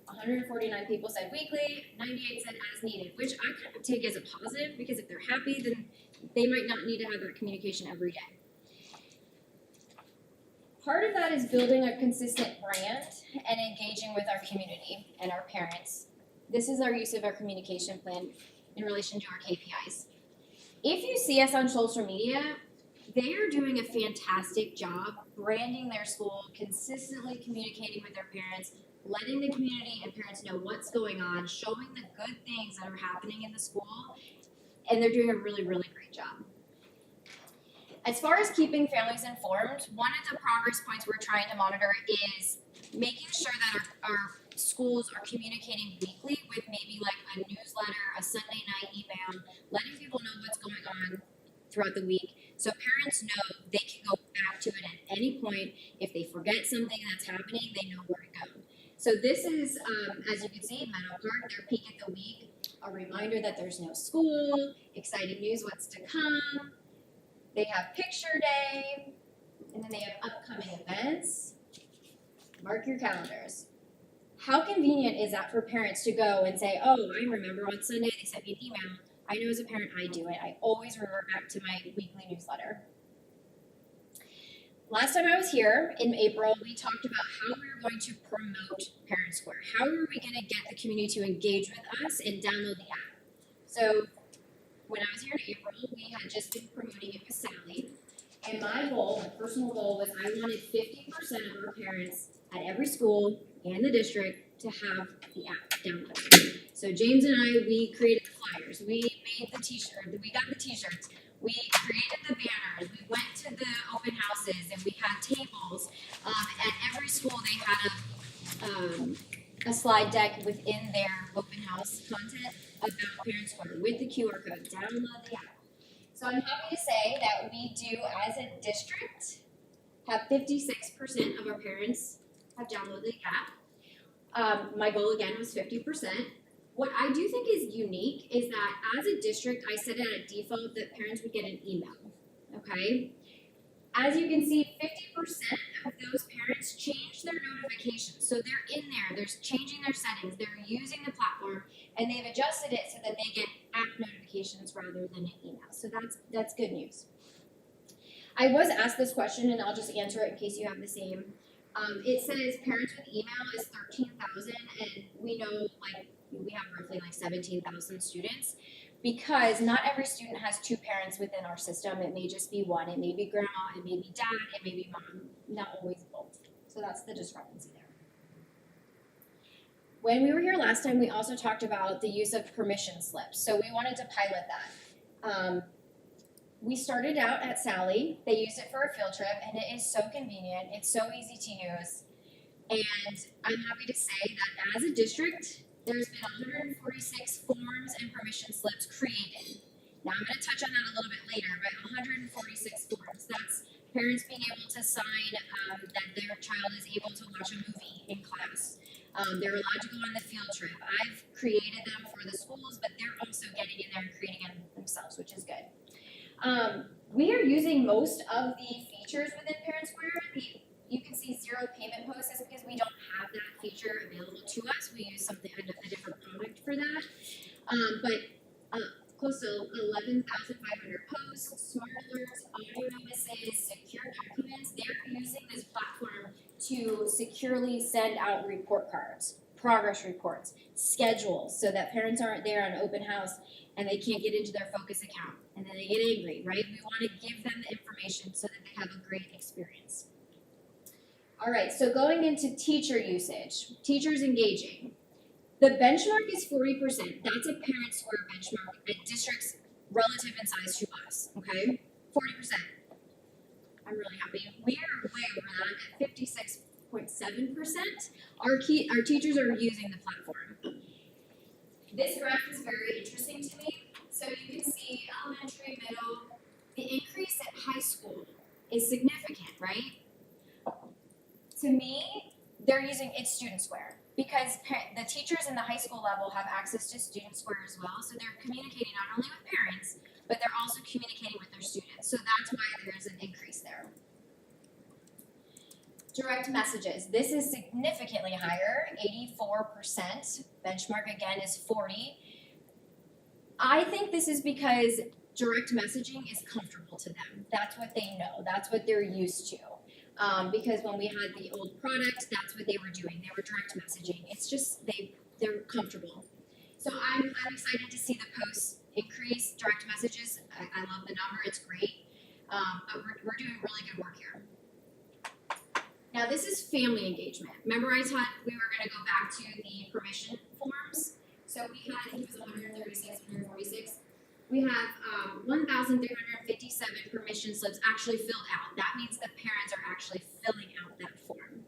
149 people said weekly, 98 said as needed, which I kind of take as a positive because if they're happy, then they might not need to have that communication every day. Part of that is building a consistent brand and engaging with our community and our parents. This is our use of our communication plan in relation to our KPIs. If you see us on social media, they are doing a fantastic job branding their school, consistently communicating with their parents, letting the community and parents know what's going on, showing the good things that are happening in the school, and they're doing a really, really great job. As far as keeping families informed, one of the progress points we're trying to monitor is making sure that our schools are communicating weekly with maybe like a newsletter, a Sunday night email, letting people know what's going on throughout the week so parents know they can go back to it at any point. If they forget something that's happening, they know where to go. So this is, as you can see, Meadow Park, their peak of the week, a reminder that there's no school, exciting news, what's to come. They have picture day, and then they have upcoming events. Mark your calendars. How convenient is that for parents to go and say, oh, I remember on Sunday they sent me an email. I know as a parent I do it. I always revert back to my weekly newsletter. Last time I was here in April, we talked about how we were going to promote Parent Square. How were we going to get the community to engage with us and download the app? So when I was here in April, we had just been promoting it with Sally. And my goal, my personal goal, was I wanted 50% of our parents at every school and the district to have the app downloaded. So James and I, we created the flyers. We made the t-shirt. We got the t-shirts. We created the banners. We went to the open houses and we had tables. At every school, they had a slide deck within their open house content about Parent Square with the QR code. Download the app. So I'm happy to say that we do, as a district, have 56% of our parents have downloaded the app. My goal again was 50%. What I do think is unique is that as a district, I set it at default that parents would get an email, okay? as you can see, 50% of those parents change their notifications. So they're in there, they're changing their settings, they're using the platform, and they've adjusted it so that they get app notifications rather than an email. So that's good news. I was asked this question, and I'll just answer it in case you have the same. It says parents with email is 13,000, and we know we have roughly 17,000 students, because not every student has two parents within our system. It may just be one. It may be grandma, it may be dad, it may be mom, not always both. So that's the discrepancy there. When we were here last time, we also talked about the use of permission slips. So we wanted to pilot that. We started out at Sally. They used it for a field trip, and it is so convenient. It's so easy to use. And I'm happy to say that as a district, there's been 146 forms and permission slips created. Now I'm going to touch on that a little bit later, but 146 forms. That's parents being able to sign that their child is able to watch a movie in class. They're allowed to go on the field trip. I've created them for the schools, but they're also getting in there and creating them themselves, which is good. We are using most of the features within Parent Square. You can see zero payment posts is because we don't have that feature available to us. We use something, a different product for that. But close to 11,500 posts, smart alerts, audio notices, secure documents. They're using this platform to securely send out report cards, progress reports, schedules, so that parents aren't there on open house and they can't get into their Focus account and then they get angry, right? We want to give them the information so that they have a great experience. All right, so going into teacher usage, teachers engaging. The benchmark is 40%. That's a Parent Square benchmark at districts relative in size to us, okay? 40%. I'm really happy. We are way over that at 56.7%. Our teachers are using the platform. This graph is very interesting to me. So you can see elementary, middle, the increase at high school is significant, right? To me, they're using It's Student Square because the teachers in the high school level have access to Student Square as well. So they're communicating not only with parents, but they're also communicating with their students. So that's why there's an increase there. Direct messages. This is significantly higher, 84%. Benchmark again is 40. I think this is because direct messaging is comfortable to them. That's what they know. That's what they're used to. Because when we had the old product, that's what they were doing. They were direct messaging. It's just they're comfortable. So I'm excited to see the posts increase, direct messages. I love the number. It's great. But we're doing really good work here. Now this is family engagement. Remember I thought we were going to go back to the permission forms. So we had, I think it was 136, 146. We have 1,357 permission slips actually filled out. That means the parents are actually filling out that form.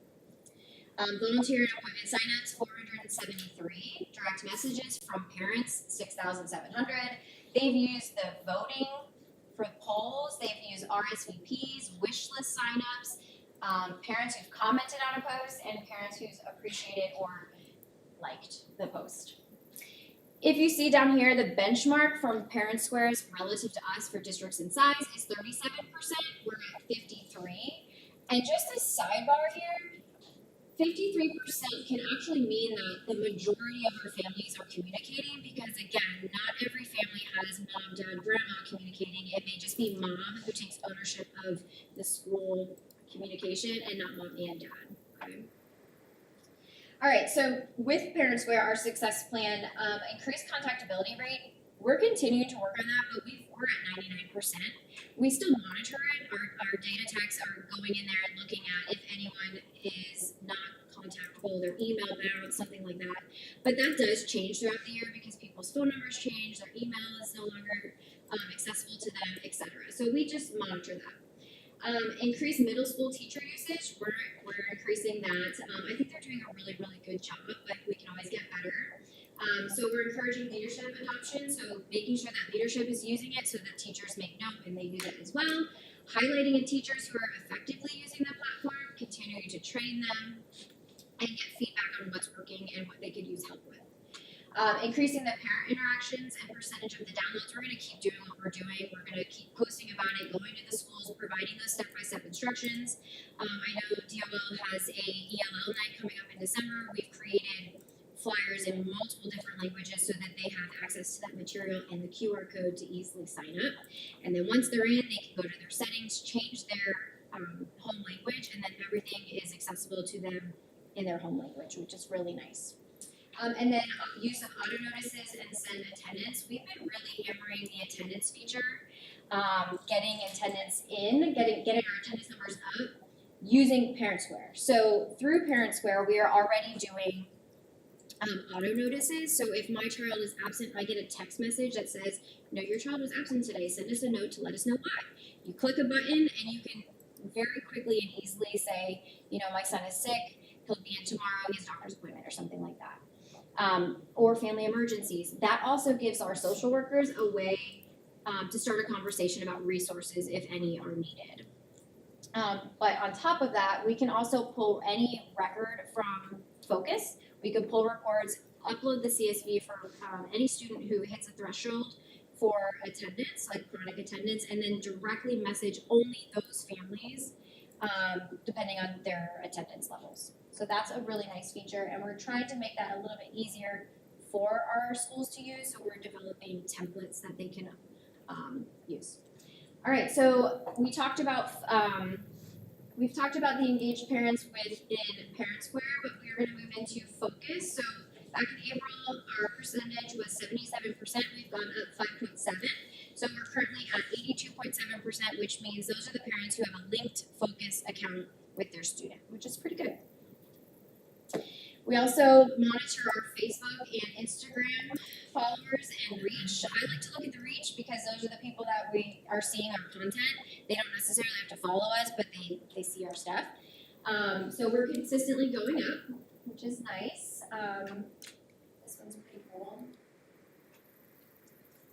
Volunteer and appointment signups, 473. Direct messages from parents, 6,700. They've used the voting for polls. They've used RSVPs, wish list signups, parents who've commented on a post, and parents who's appreciated or liked the post. If you see down here, the benchmark from Parent Squares relative to us for districts in size is 37%. We're at 53. And just a sidebar here, 53% can actually mean that the majority of our families are communicating because, again, not every family has mom, dad, grandma communicating. It may just be mom who takes ownership of the school communication and not mom and dad. Okay? All right, so with Parent Square, our success plan, increased contactability rate, we're continuing to work on that, but we're at 99%. We still monitor it. Our data techs are going in there and looking at if anyone is not contactable, their email bounce, something like that. But that does change throughout the year because people's phone numbers change, their email is no longer accessible to them, etc. So we just monitor that. Increased middle school teacher usage, we're increasing that. I think they're doing a really, really good job, but we can always get better. So we're encouraging leadership adoption, so making sure that leadership is using it so that teachers make note and they use it as well. Highlighting in teachers who are effectively using the platform, continuing to train them, and get feedback on what's working and what they could use help with. Increasing the parent interactions and percentage of the downloads. We're gonna keep doing what we're doing. We're gonna keep posting about it, going to the schools, providing those step-by-step instructions. I know DOL has a ELL night coming up in December. We've created flyers in multiple different languages so that they have access to that material and the QR code to easily sign up. And then once they're in, they can go to their settings, change their home language, and then everything is accessible to them in their home language, which is really nice. And then use of auto notices and send attendance. We've been really hammering the attendance feature, getting attendance in, getting our attendance numbers up using Parent Square. So through Parent Square, we are already doing auto notices. So if my child is absent, I get a text message that says, "No, your child was absent today. Send us a note to let us know why." You click a button and you can very quickly and easily say, my son is sick. He'll be in tomorrow. He has a doctor's appointment or something like that. Or family emergencies. That also gives our social workers a way to start a conversation about resources if any are needed. But on top of that, we can also pull any record from Focus. We could pull reports, upload the CSV for any student who hits a threshold for attendance, like chronic attendance, and then directly message only those families depending on their attendance levels. So that's a really nice feature, and we're trying to make that a little bit easier for our schools to use, so we're developing templates that they can use. All right, so we've talked about the engaged parents within Parent Square, but we're going to move into Focus. So back in April, our percentage was 77%. We've gone up 5.7. So we're currently at 82.7%, which means those are the parents who have a linked Focus account with their student, which is pretty good. We also monitor our Facebook and Instagram followers and reach. I like to look at the reach because those are the people that we are seeing our content. They don't necessarily have to follow us, but they see our stuff. So we're consistently going up, which is nice. This one's pretty cool.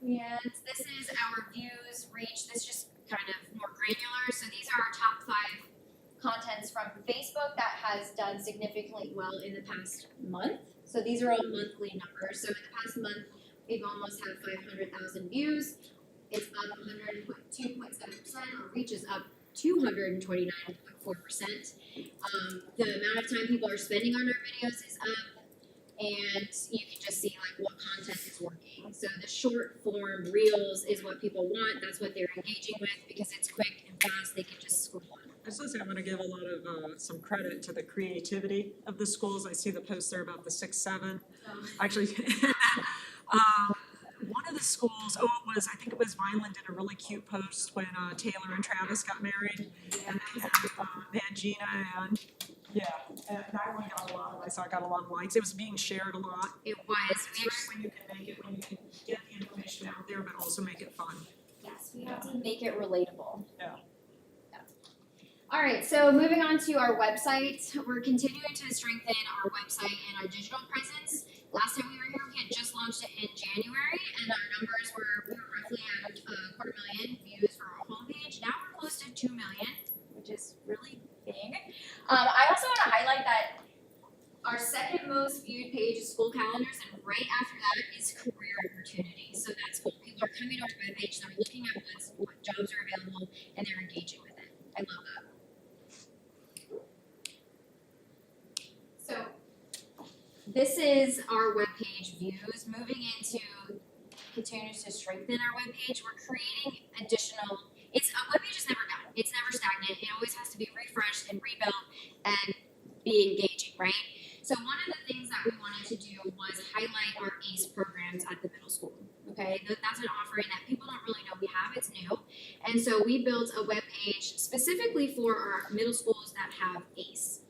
And this is our views, reach. This is just kind of more granular. So these are our top 5 contents from Facebook that has done significantly well in the past month. So these are all monthly numbers. So in the past month, we've almost had 500,000 views. It's up 102.7%. Our reach is up 229.4%. The amount of time people are spending on our videos is up, and you can just see like what content is working. So the short form reels is what people want. That's what they're engaging with because it's quick and fast. They can just scroll on. I was gonna say, I'm gonna give a lot of, some credit to the creativity of the schools. I see the post there about the 6-7. Actually, one of the schools, I think it was Vineland, did a really cute post when Taylor and Travis got married. And they had Gina and that one got a lot of, I saw it got a lot of likes. It was being shared a lot. It was. It's great when you can make it, when you can get the information out there, but also make it fun. Yes, we have to make it relatable. Yeah. All right, so moving on to our website, we're continuing to strengthen our website and our digital presence. Last time we were here, we had just launched it in January, and our numbers we were roughly at 250,000 views for our homepage. Now we're close to 2 million, which is really big. I also want to highlight that our second most viewed page is school calendars, and right after that is career opportunities. So that's cool. People are coming to our webpage, they're looking at what jobs are available, and they're engaging with it. I love that. So this is our webpage views. Moving into continuing to strengthen our webpage, we're creating additional. A webpage is never done. It's never stagnant. It always has to be refreshed and rebuilt and be engaging, right? So one of the things that we wanted to do was highlight our ACE programs at the middle school. Okay, that's an offering that people don't really know we have. It's new, and so we built a webpage specifically for our middle schools that have ACE.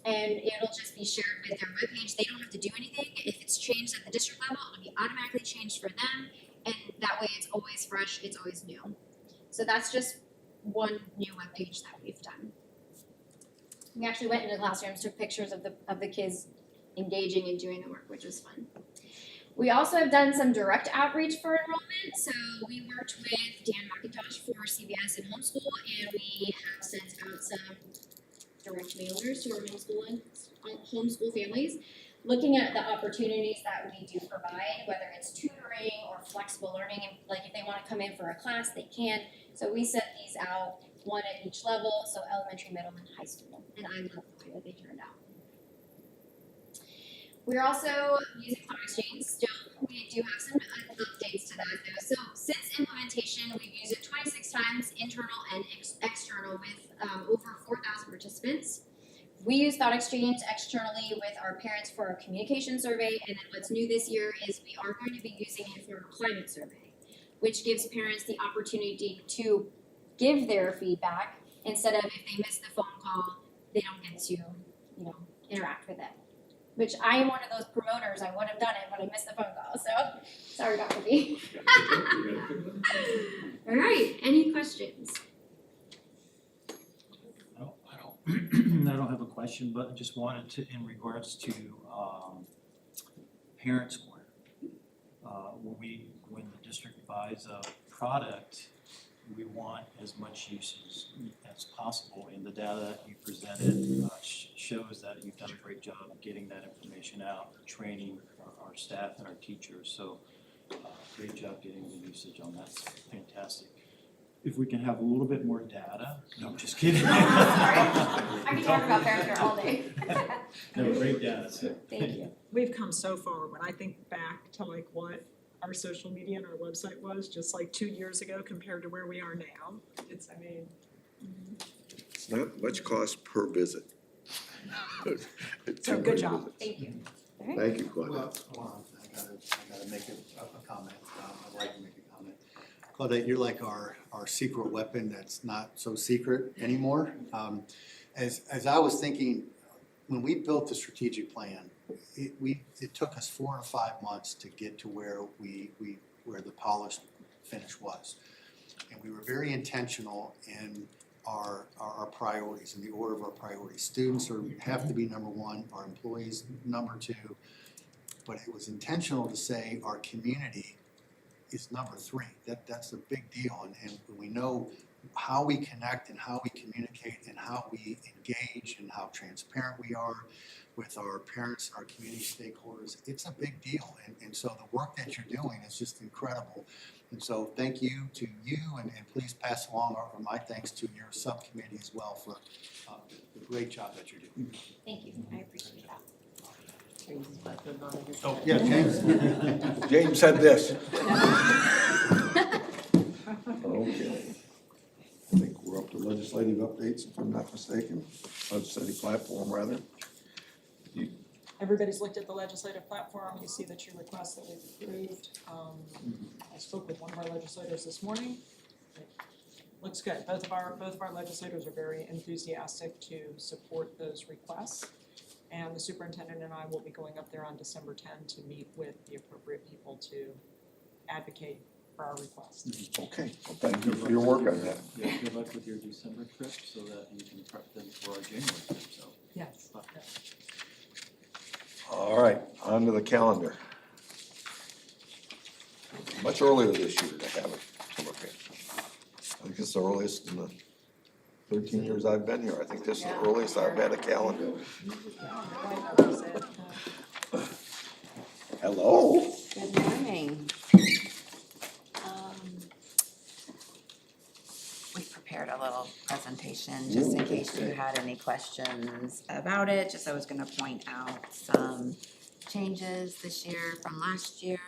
And it'll just be shared with their webpage. They don't have to do anything. If it's changed at the district level, it'll be automatically changed for them. And that way it's always fresh, it's always new. So that's just one new webpage that we've done. We actually went into classrooms, took pictures of the kids engaging and doing the work, which was fun. We also have done some direct outreach for enrollment. So we worked with Dan McIntosh for CBS and Homeschool, and we have sent out some direct mailers to our homeschool families. looking at the opportunities that we do provide, whether it's tutoring or flexible learning, and like if they wanna come in for a class, they can. So we set these out, one at each level, so elementary, middle, and high school, and I love the way that they turned out. We're also using Thought Exchange still. We do have some updates to that though. So since implementation, we've used it 26 times, internal and external, with over 4,000 participants. We use Thought Exchange externally with our parents for our communication survey, and then what's new this year is we are going to be using it for our climate survey, which gives parents the opportunity to give their feedback instead of, if they miss the phone call, they don't get to, interact with it. Which I am one of those promoters. I would have done it, but I missed the phone call. So sorry, Dr. B. All right. Any questions? I don't have a question, but I just wanted to, in regards to Parent Square. When the district buys a product, we want as much usage as possible, and the data that you presented shows that you've done a great job of getting that information out, training our staff and our teachers, so great job getting the usage on that, it's fantastic. If we can have a little bit more data, no, I'm just kidding. I can talk about Parent Square all day. No, great data, so. Thank you. We've come so far. When I think back to like what our social media and our website was just like 2 years ago compared to where we are now, it's, I mean. It's not much cost per visit. So good job. Thank you. Thank you, Claudia. Well, hold on, I gotta make a comment, I'd like to make a comment. Claudette, you're like our secret weapon that's not so secret anymore. As I was thinking, when we built the strategic plan, it took us 4 to 5 months to get to where where the polished finish was. And we were very intentional in our priorities, in the order of our priorities. Students have to be number one, our employees number two. But it was intentional to say our community is number three. That's a big deal, and we know how we connect and how we communicate and how we engage and how transparent we are with our parents, our community stakeholders. It's a big deal, and so the work that you're doing is just incredible. And so thank you to you, and please pass along my thanks to your subcommittee as well for the great job that you're doing. Thank you. I appreciate that. Oh, yeah, James. James said this. Okay. I think we're up to legislative updates, if I'm not mistaken, legislative platform rather. Everybody's looked at the legislative platform, you see the two requests that we've approved. I spoke with one of our legislators this morning. It looks good, both of our legislators are very enthusiastic to support those requests. And the superintendent and I will be going up there on December 10 to meet with the appropriate people to advocate for our request. Okay, well, thank you for your work on that. Yeah, good luck with your December trip so that you can prep them for our January trip, so. Yes. All right, on to the calendar. Much earlier this year to have it to look at. I think it's the earliest in the 13 years I've been here. I think this is the earliest I've had a calendar. Hello? Good morning. We prepared a little presentation just in case you had any questions about it. Just I was gonna point out some changes this year from last year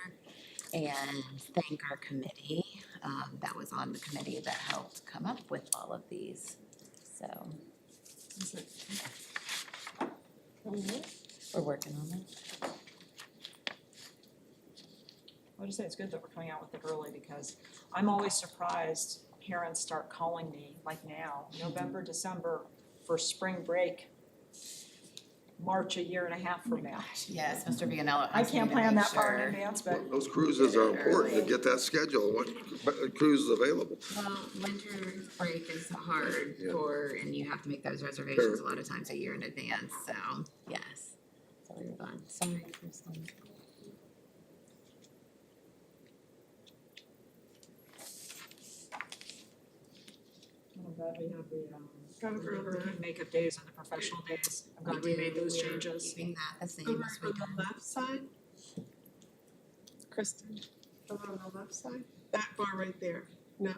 and thank our committee that was on the committee that helped come up with all of these. So we're working on it. I'll just say it's good that we're coming out with it early because I'm always surprised parents start calling me like now, November, December for spring break, March, 1.5 years from now. Yes, Mr. Vianello I asked me can't to plan make that far in sure. advance, but Those cruises are important to get that schedule, what cruise is available. Well, winter break is hard Yeah. and you have to make those reservations a lot of times a year in advance, so, yes. So we're fine. Sorry for some. I'm I'm glad we have the, Over makeup days and the professional days. I'm glad we made those changes. Keeping that the same over as we on did. the left side. Kristen, over on the left side, that bar right there. No.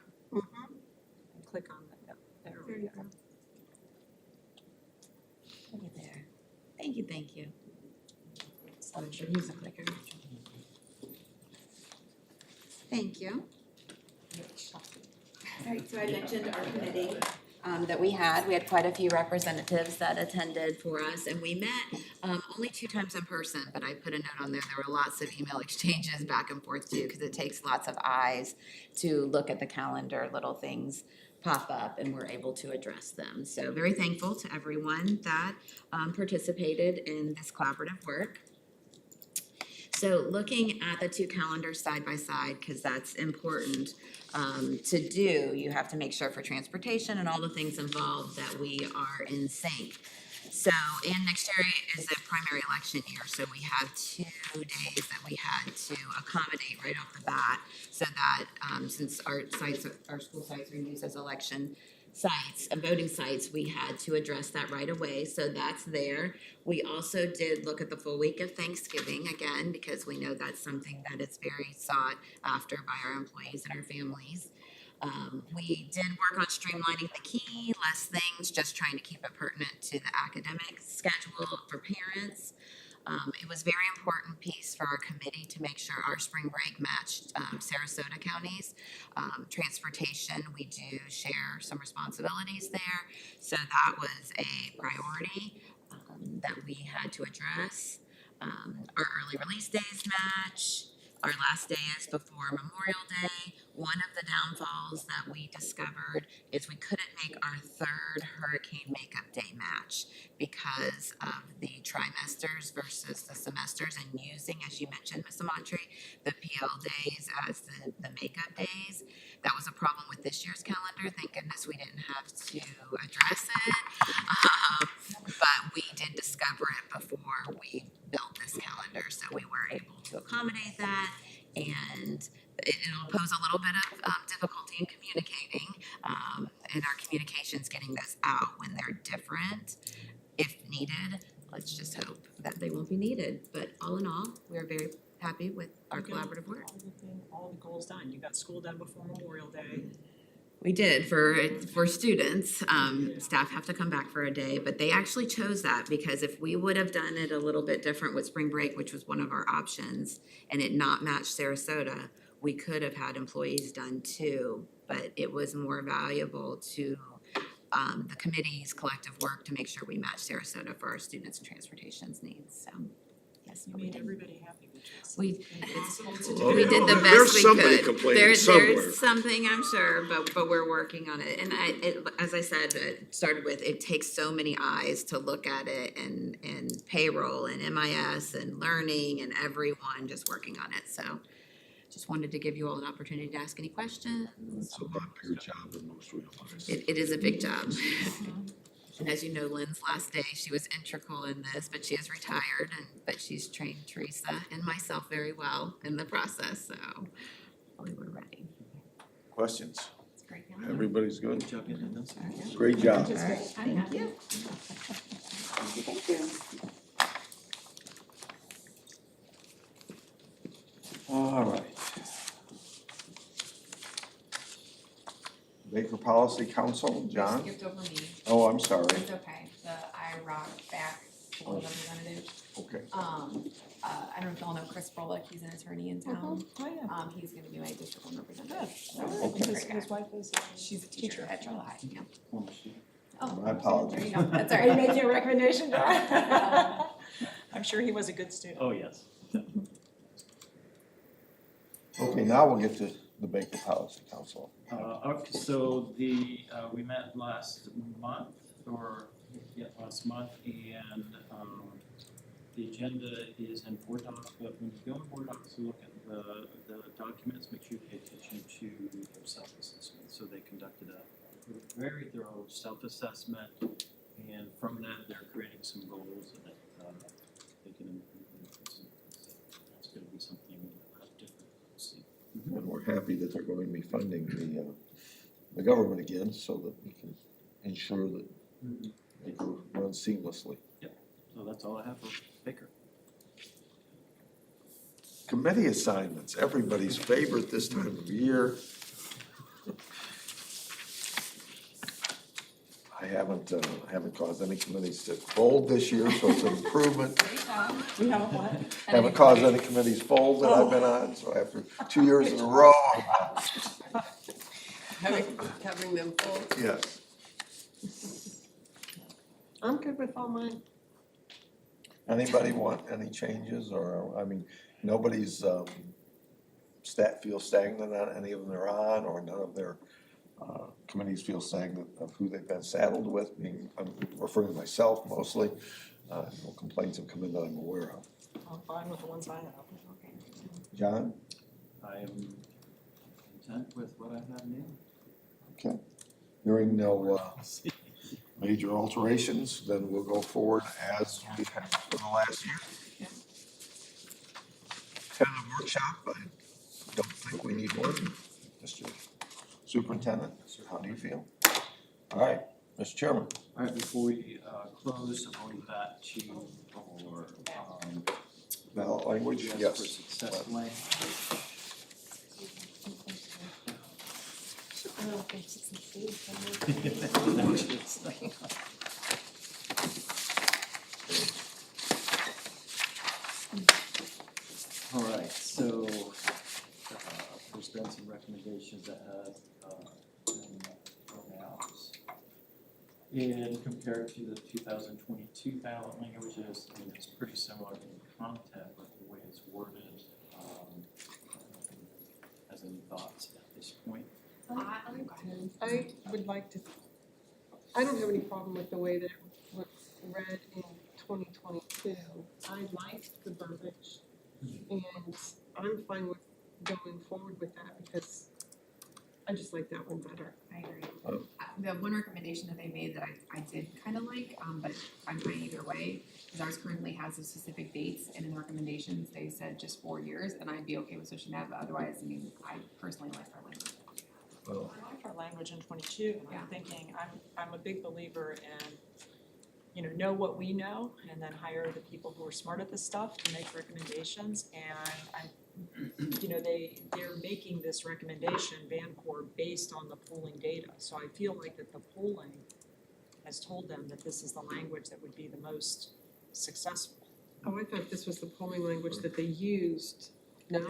Click on that, yep, there There we you go. go. Look at there. Thank you, thank you. So should use a clicker. Thank you. All right, so I mentioned our committee that we had quite a few representatives that attended for us, and we met only 2 times in person, but I put a note on there, there were lots of email exchanges back and forth too, because it takes lots of eyes to look at the calendar, little things pop up, and we're able to address them. So very thankful to everyone that participated in this collaborative work. So looking at the 2 calendars side by side, because that's important to do, you have to make sure for transportation and all the things involved that we are in sync. So, and next year is a primary election year, so we have 2 days that we had to accommodate right off the bat, so that since our school sites are used as election sites and voting sites, we had to address that right away, so that's there. We also did look at the full week of Thanksgiving again, because we know that's something that is very sought after by our employees and our families. We did work on streamlining the key, less things, just trying to keep it pertinent to the academic schedule for parents. It was a very important piece for our committee to make sure our spring break matched Sarasota County's transportation. We do share some responsibilities there, so that was a priority that we had to address. Our early release days match. Our last day is before Memorial Day. One of the downfalls that we discovered is we couldn't make our 3rd hurricane makeup day match because of the trimesters versus the semesters, and using, as you mentioned, Ms. Amatri, the PL days as the makeup days. That was a problem with this year's calendar. Thank goodness we didn't have to address it. But we did discover it before we built this calendar, so we were able to accommodate that, and it'll pose a little bit of difficulty in communicating, in our communications, getting this out when they're different, if needed. Let's just hope that they won't be needed, but all in all, we're very happy with our collaborative work. All the goals done. You got school done before Memorial Day. We did for students. Staff have to come back for a day, but they actually chose that because if we would have done it a little bit different with spring break, which was one of our options, and it not matched Sarasota, we could have had employees done too, but it was more valuable to the committee's collective work to make sure we match Sarasota for our students' and transportation's needs, so. Yes, You made everybody happy, which is We- impossible to Well, do. we did the There's best we somebody could. complaining somewhere. There's something, I'm sure, but we're working on it. And as I said, it started with, it takes so many eyes to look at it, and payroll and MIS and learning and everyone just working on it. So just wanted to give you all an opportunity to ask any questions. It's a lot bigger job than most realize. It is a big job. And as you know, Lynn's last day, she was integral in this, but she is retired, but she's trained Teresa and myself very well in the process, so hopefully we're ready. Questions? It's great. Everybody's good? Good job getting it done. Great job. Thank you. Thank you. All right. Baker Policy Council, John? Skipped over me, Oh, I'm sorry. it's okay, the IROC back board representative. Okay. I don't know if y'all know Chris Froelich, he's an attorney in town. Oh, yeah. He's gonna be my district one representative. Okay. His wife is, She's a teacher at Charlotte High, yeah. My There apologies. you go, that's all Are you right. making a recommendation, John? I'm sure he was a good student. Oh, yes. Okay, now we'll get to the Baker Policy Council. Okay, so we met last month, last month, and, the agenda is in Board Docs, but when you go in Board Docs to look at the documents, make sure you pay attention to their self-assessment. So they conducted a very thorough self-assessment, and from that, they're creating some goals that, they can improve and so that's gonna be something different to see. And we're happy that they're going to be funding the government again, so that we can ensure that they can run seamlessly. So that's all I have for Baker. Committee assignments, everybody's favorite this time of year. I haven't caused any committees to fold this year, so it's an improvement. We have a what? Haven't caused any committees fold that I've been on, so after 2 years in a row, Having them full. yes. I'm good with all mine. Anybody want any changes, or, I mean, nobody's, feels stagnant on any of them they're on, or none of their, committees feel stagnant of who they've been saddled with, I'm referring to myself mostly. No complaints have come in that I'm aware of. I'm fine with the ones I have. John? I am content with what I have now. Okay. Hearing no, major alterations, then we'll go forward as we have for the last year. Yeah. Tentative workshop, I don't think we need one. Mr. Superintendent, how do you feel? All right, Mr. Chairman. All right, before we close, I'm going back to our Ballot language, yes yes. for success language. All right, so there's been some recommendations that have been thrown out. And compared to the 2022 ballot languages, I mean, it's pretty similar in content, but the way it's worded, has any thoughts at this point? I would like to, I don't have any problem with the way that it was read in 2022. I liked the verbiage, and I'm fine with going forward with that because I just like that one better. I agree. Oh. The one recommendation that they made that I did kind of like, but I'm fine either way, is ours currently has the specific dates, and in the recommendations, they said just 4 years, and I'd be okay with switching that, but otherwise, I mean, I personally like our language. Well, I like our language in 22, and I'm thinking, I'm a big believer in, know what we know, and then hire the people who are smart at this stuff to make recommendations, and they're making this recommendation, Vancore, based on the polling data, so I feel like that the polling has told them that this is the language that would be the most successful. Oh, I thought this was the polling language that they used. No?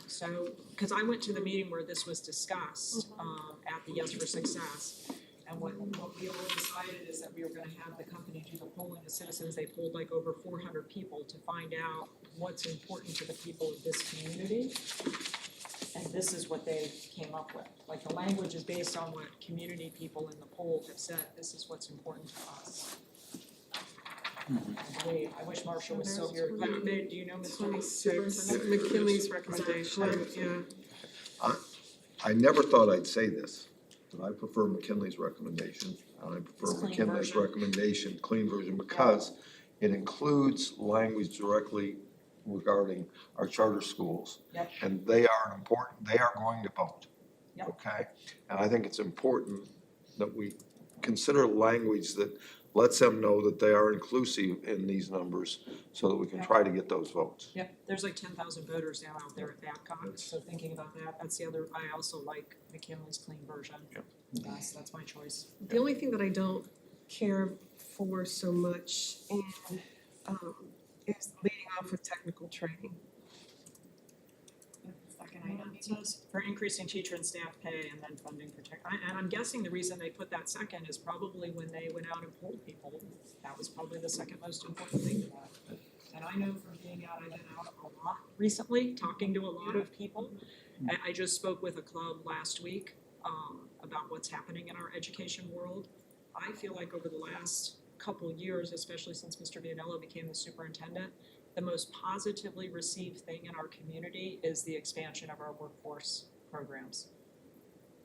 So, because I went to the meeting where this was discussed, at the Yes for Success. And what we all decided is that we were gonna have the company do the polling of citizens. They polled like over 400 people to find out what's important to the people of this community. And this is what they came up with. Like, the language is based on what community people in the poll have said, this is what's important to us. I wish Marcia was still here. Do you know Mr. 26, Superintendent? McKinley's recommendation, yeah. I never thought I'd say this, but I prefer McKinley's recommendation, and I prefer It's clean McKinley's version. recommendation, clean version, because it includes language directly regarding our charter schools. Yep. And they are going to vote. Yep. Okay? And I think it's important that we consider language that lets them know that they are inclusive in these numbers, so that we can try to get those votes. Yep, there's like 10,000 voters now out there at Babcock, so thinking about that, that's the other, I also like McKinley's clean version. Yep. That's my choice. The only thing that I don't care for so much is leading off with technical training. Second item, It says for increasing teacher and staff pay and then funding for tech, and I'm guessing the reason they put that second is probably when they went out and polled people, that was probably the second most important thing to that. And I know from being out, I've been out a lot recently, talking to a lot of people. I just spoke with a club last week, about what's happening in our education world. I feel like over the last couple years, especially since Mr. Vianello became the superintendent, the most positively received thing in our community is the expansion of our workforce programs.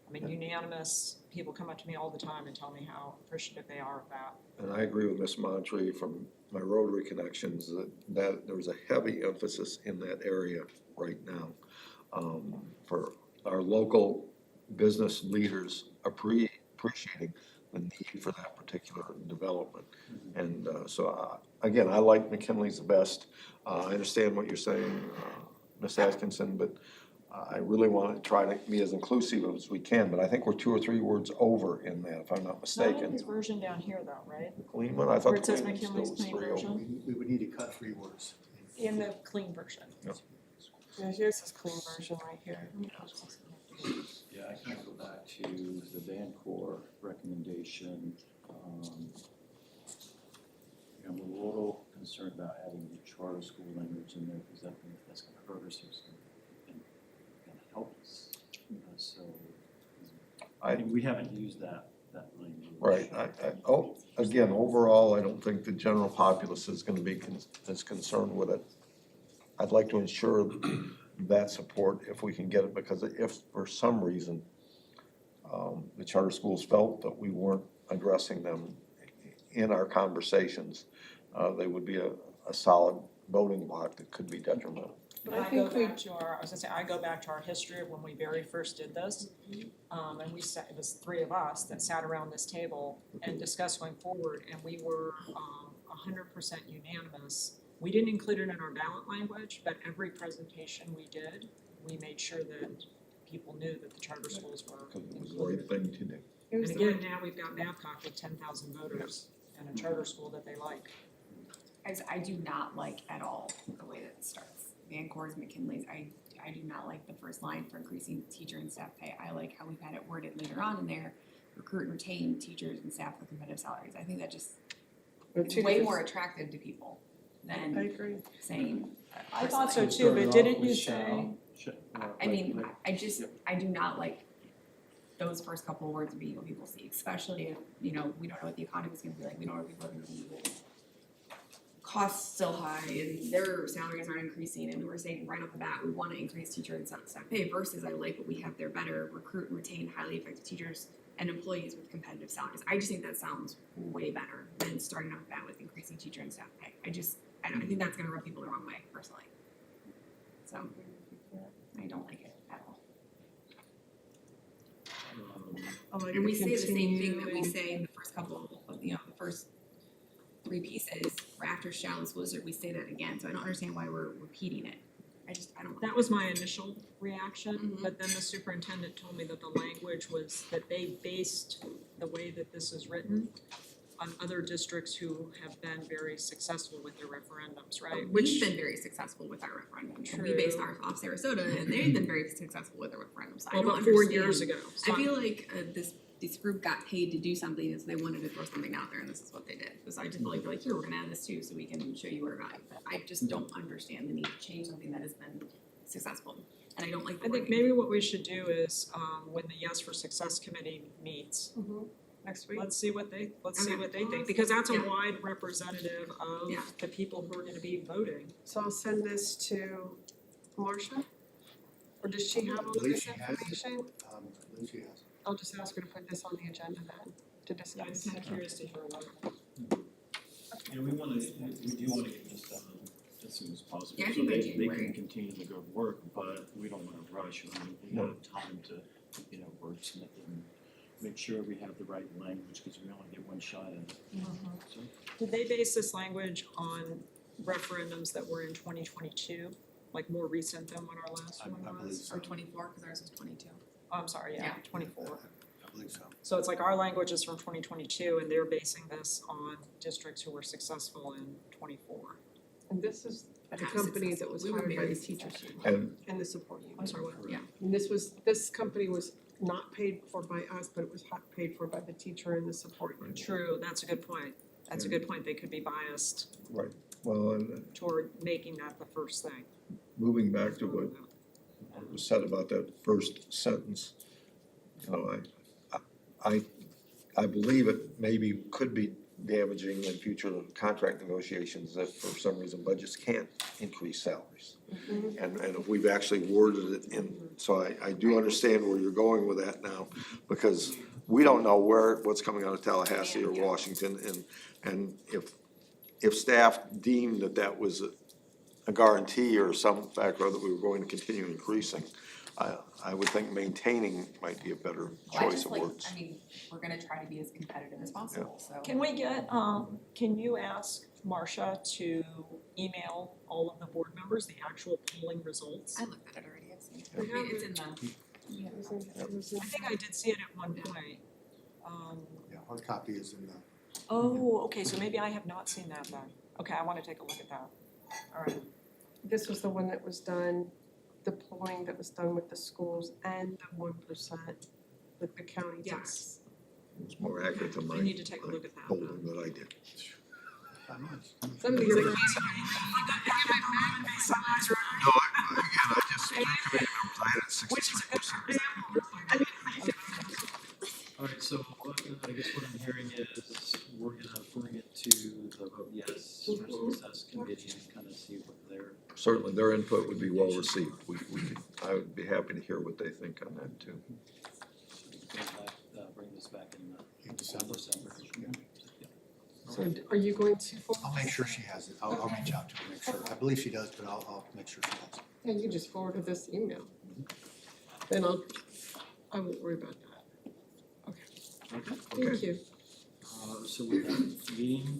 I mean, unanimous, people come up to me all the time and tell me how appreciative they are of that. And I agree with Ms. Montre from my Rotary connections that there's a heavy emphasis in that area right now, for our local business leaders appreciating the need for that particular development. And again, I like McKinley's the best. I understand what you're saying, Ms. Atkinson, but I really want to try to be as inclusive as we can, but I think we're 2 or 3 words over in that, if I'm not It's not in mistaken. his version down here though, right? Clean one, I Where thought it says the clean one McKinley's still was clean 3 over. version? We would need to cut 3 words. In the clean version. Yeah, here's this clean version right here. Yeah, I kind of go back to the Vancore recommendation. I'm a little concerned about adding the charter school language in there, because I think that's gonna hurt us, or it's gonna help us. I mean, we haven't used that language. Right, again, overall, I don't think the general populace is gonna be as concerned with it. I'd like to ensure that support if we can get it, because if for some reason the charter schools felt that we weren't addressing them in our conversations, they would be a solid voting block that could be detrimental. But I I go think we- back to I go back to our history of when we very first did this. And we sat, it was 3 of us that sat around this table and discussed going forward, and we were 100% unanimous. We didn't include it in our ballot language, but every presentation we did, we made sure that people knew that the charter schools were Because it was the right thing to do. And again, now we've got Babcock with 10,000 voters and a charter school that they like. I do not like at all the way that it starts. Vancore's, McKinley's, I do not like the first line for increasing teacher and staff pay. I like how we've had it worded later on in there, recruit and retain teachers and staff with competitive salaries. I think that just, it's way more attractive to people I than agree. saying. I thought so first too, but didn't you say? line. I mean, I do not like those first couple of words being what people see, especially if, we don't know what the economy is gonna be like, we don't know what people are gonna be doing. Costs still high and their salaries aren't increasing, and we're saying right off the bat, we wanna increase teacher and staff pay versus I like what we have there better, recruit and retain highly effective teachers and employees with competitive salaries. I just think that sounds way better than starting off that with increasing teacher and staff pay. I think that's gonna rub people the wrong way personally. So, I don't like it at all. And we say the same thing that we say in the first couple of, the first 3 pieces, or after shall and school district, we say that again, so I don't understand why we're repeating it. I don't. That was my initial reaction, Mhm. but then the superintendent told me that the language was that they based the way that this is written on other districts who have been very successful with their referendums, right? We've been very successful with our referendums, and we based ours off Sarasota, and they've been very successful with their referendums. I Well, don't but 4 understand. years ago. So I feel like this group got paid to do something, and so they wanted to throw something out there, and this is what they did. So I just feel like they're like, here, we're gonna add this too, so we can show you our value. But I just don't understand the need to change something that has been successful, and I don't like the I think wording. maybe what we should do is, when the Yes for Success Committee meets, Next week. let's see what they Okay. think, because that's a Yeah. wide representative of Yeah. the people who are gonna be voting. So I'll send this to Marcia? Or does she have all of believe this she has it. information? I believe she has. I'll just ask her to put this on the agenda then, to I'm discuss. kinda curious to hear what. We do wanna get this done as soon as possible, Yeah, I so think by they January. can continue the good work, but we don't wanna rush, we have time to, wordsmith and make sure we have the right language, cause we only get one shot at it. So, Did they base this language on referendums that were in 2022, like more recent than what our last one I believe was? so. Or 24, because ours was 22. Oh, I'm sorry, yeah, Yeah. 24. I believe so. So it's like our language is from 2022 and they're basing this on districts who were successful in 24. And this is But the not company that successful. was We were hired by very the teachers successful. And and the support union. I'm sorry, what? Yeah. And this company was not paid for by us, but it was paid for by the teacher and the support union. True, that's a good point. That's a good point. They could be biased well, and toward making that the first thing. moving back to what was said about that first sentence, I believe it maybe could be damaging in future contract negotiations if for some reason budgets can't increase salaries. And if we've actually worded it in, so I do understand where you're going with that now, because we don't know what's coming out of Tallahassee or Washington, and if staff deemed that was a guarantee or some fact or other that we were going to continue increasing, I would think maintaining might be a better Well, I choice just of like, words. I mean, we're gonna try to be as competitive as possible, so. Can we get, can you ask Marcia to email all of the board members the actual polling results? I looked at it already, I've seen it. We have It's in the. I think I did see it at one point. Yeah, hard copy is in the. Oh, okay, so maybe I have not seen that then. Okay, I wanna take a look at that. All right. This was the one that was done, the polling that was done with the schools and the 1% with the county tax. Yes, It's more accurate than I my need to take a look at that. polling that I did. Some of It's your like, No, again, I just, three committee members, I had 63%. All right, so I guess what I'm hearing is we're gonna bring it to the vote yes special assess committee and kind of see what their. Certainly, their input would be well received. I would be happy to hear what they think on that too. Bring this back in In December. December. So are you going to? I'll make sure she has it. I'll reach out to her, make sure. I believe she does, but I'll make sure she has it. Yeah, you just forwarded this email. Then I won't worry about that. Okay, Okay. thank you. So we have meeting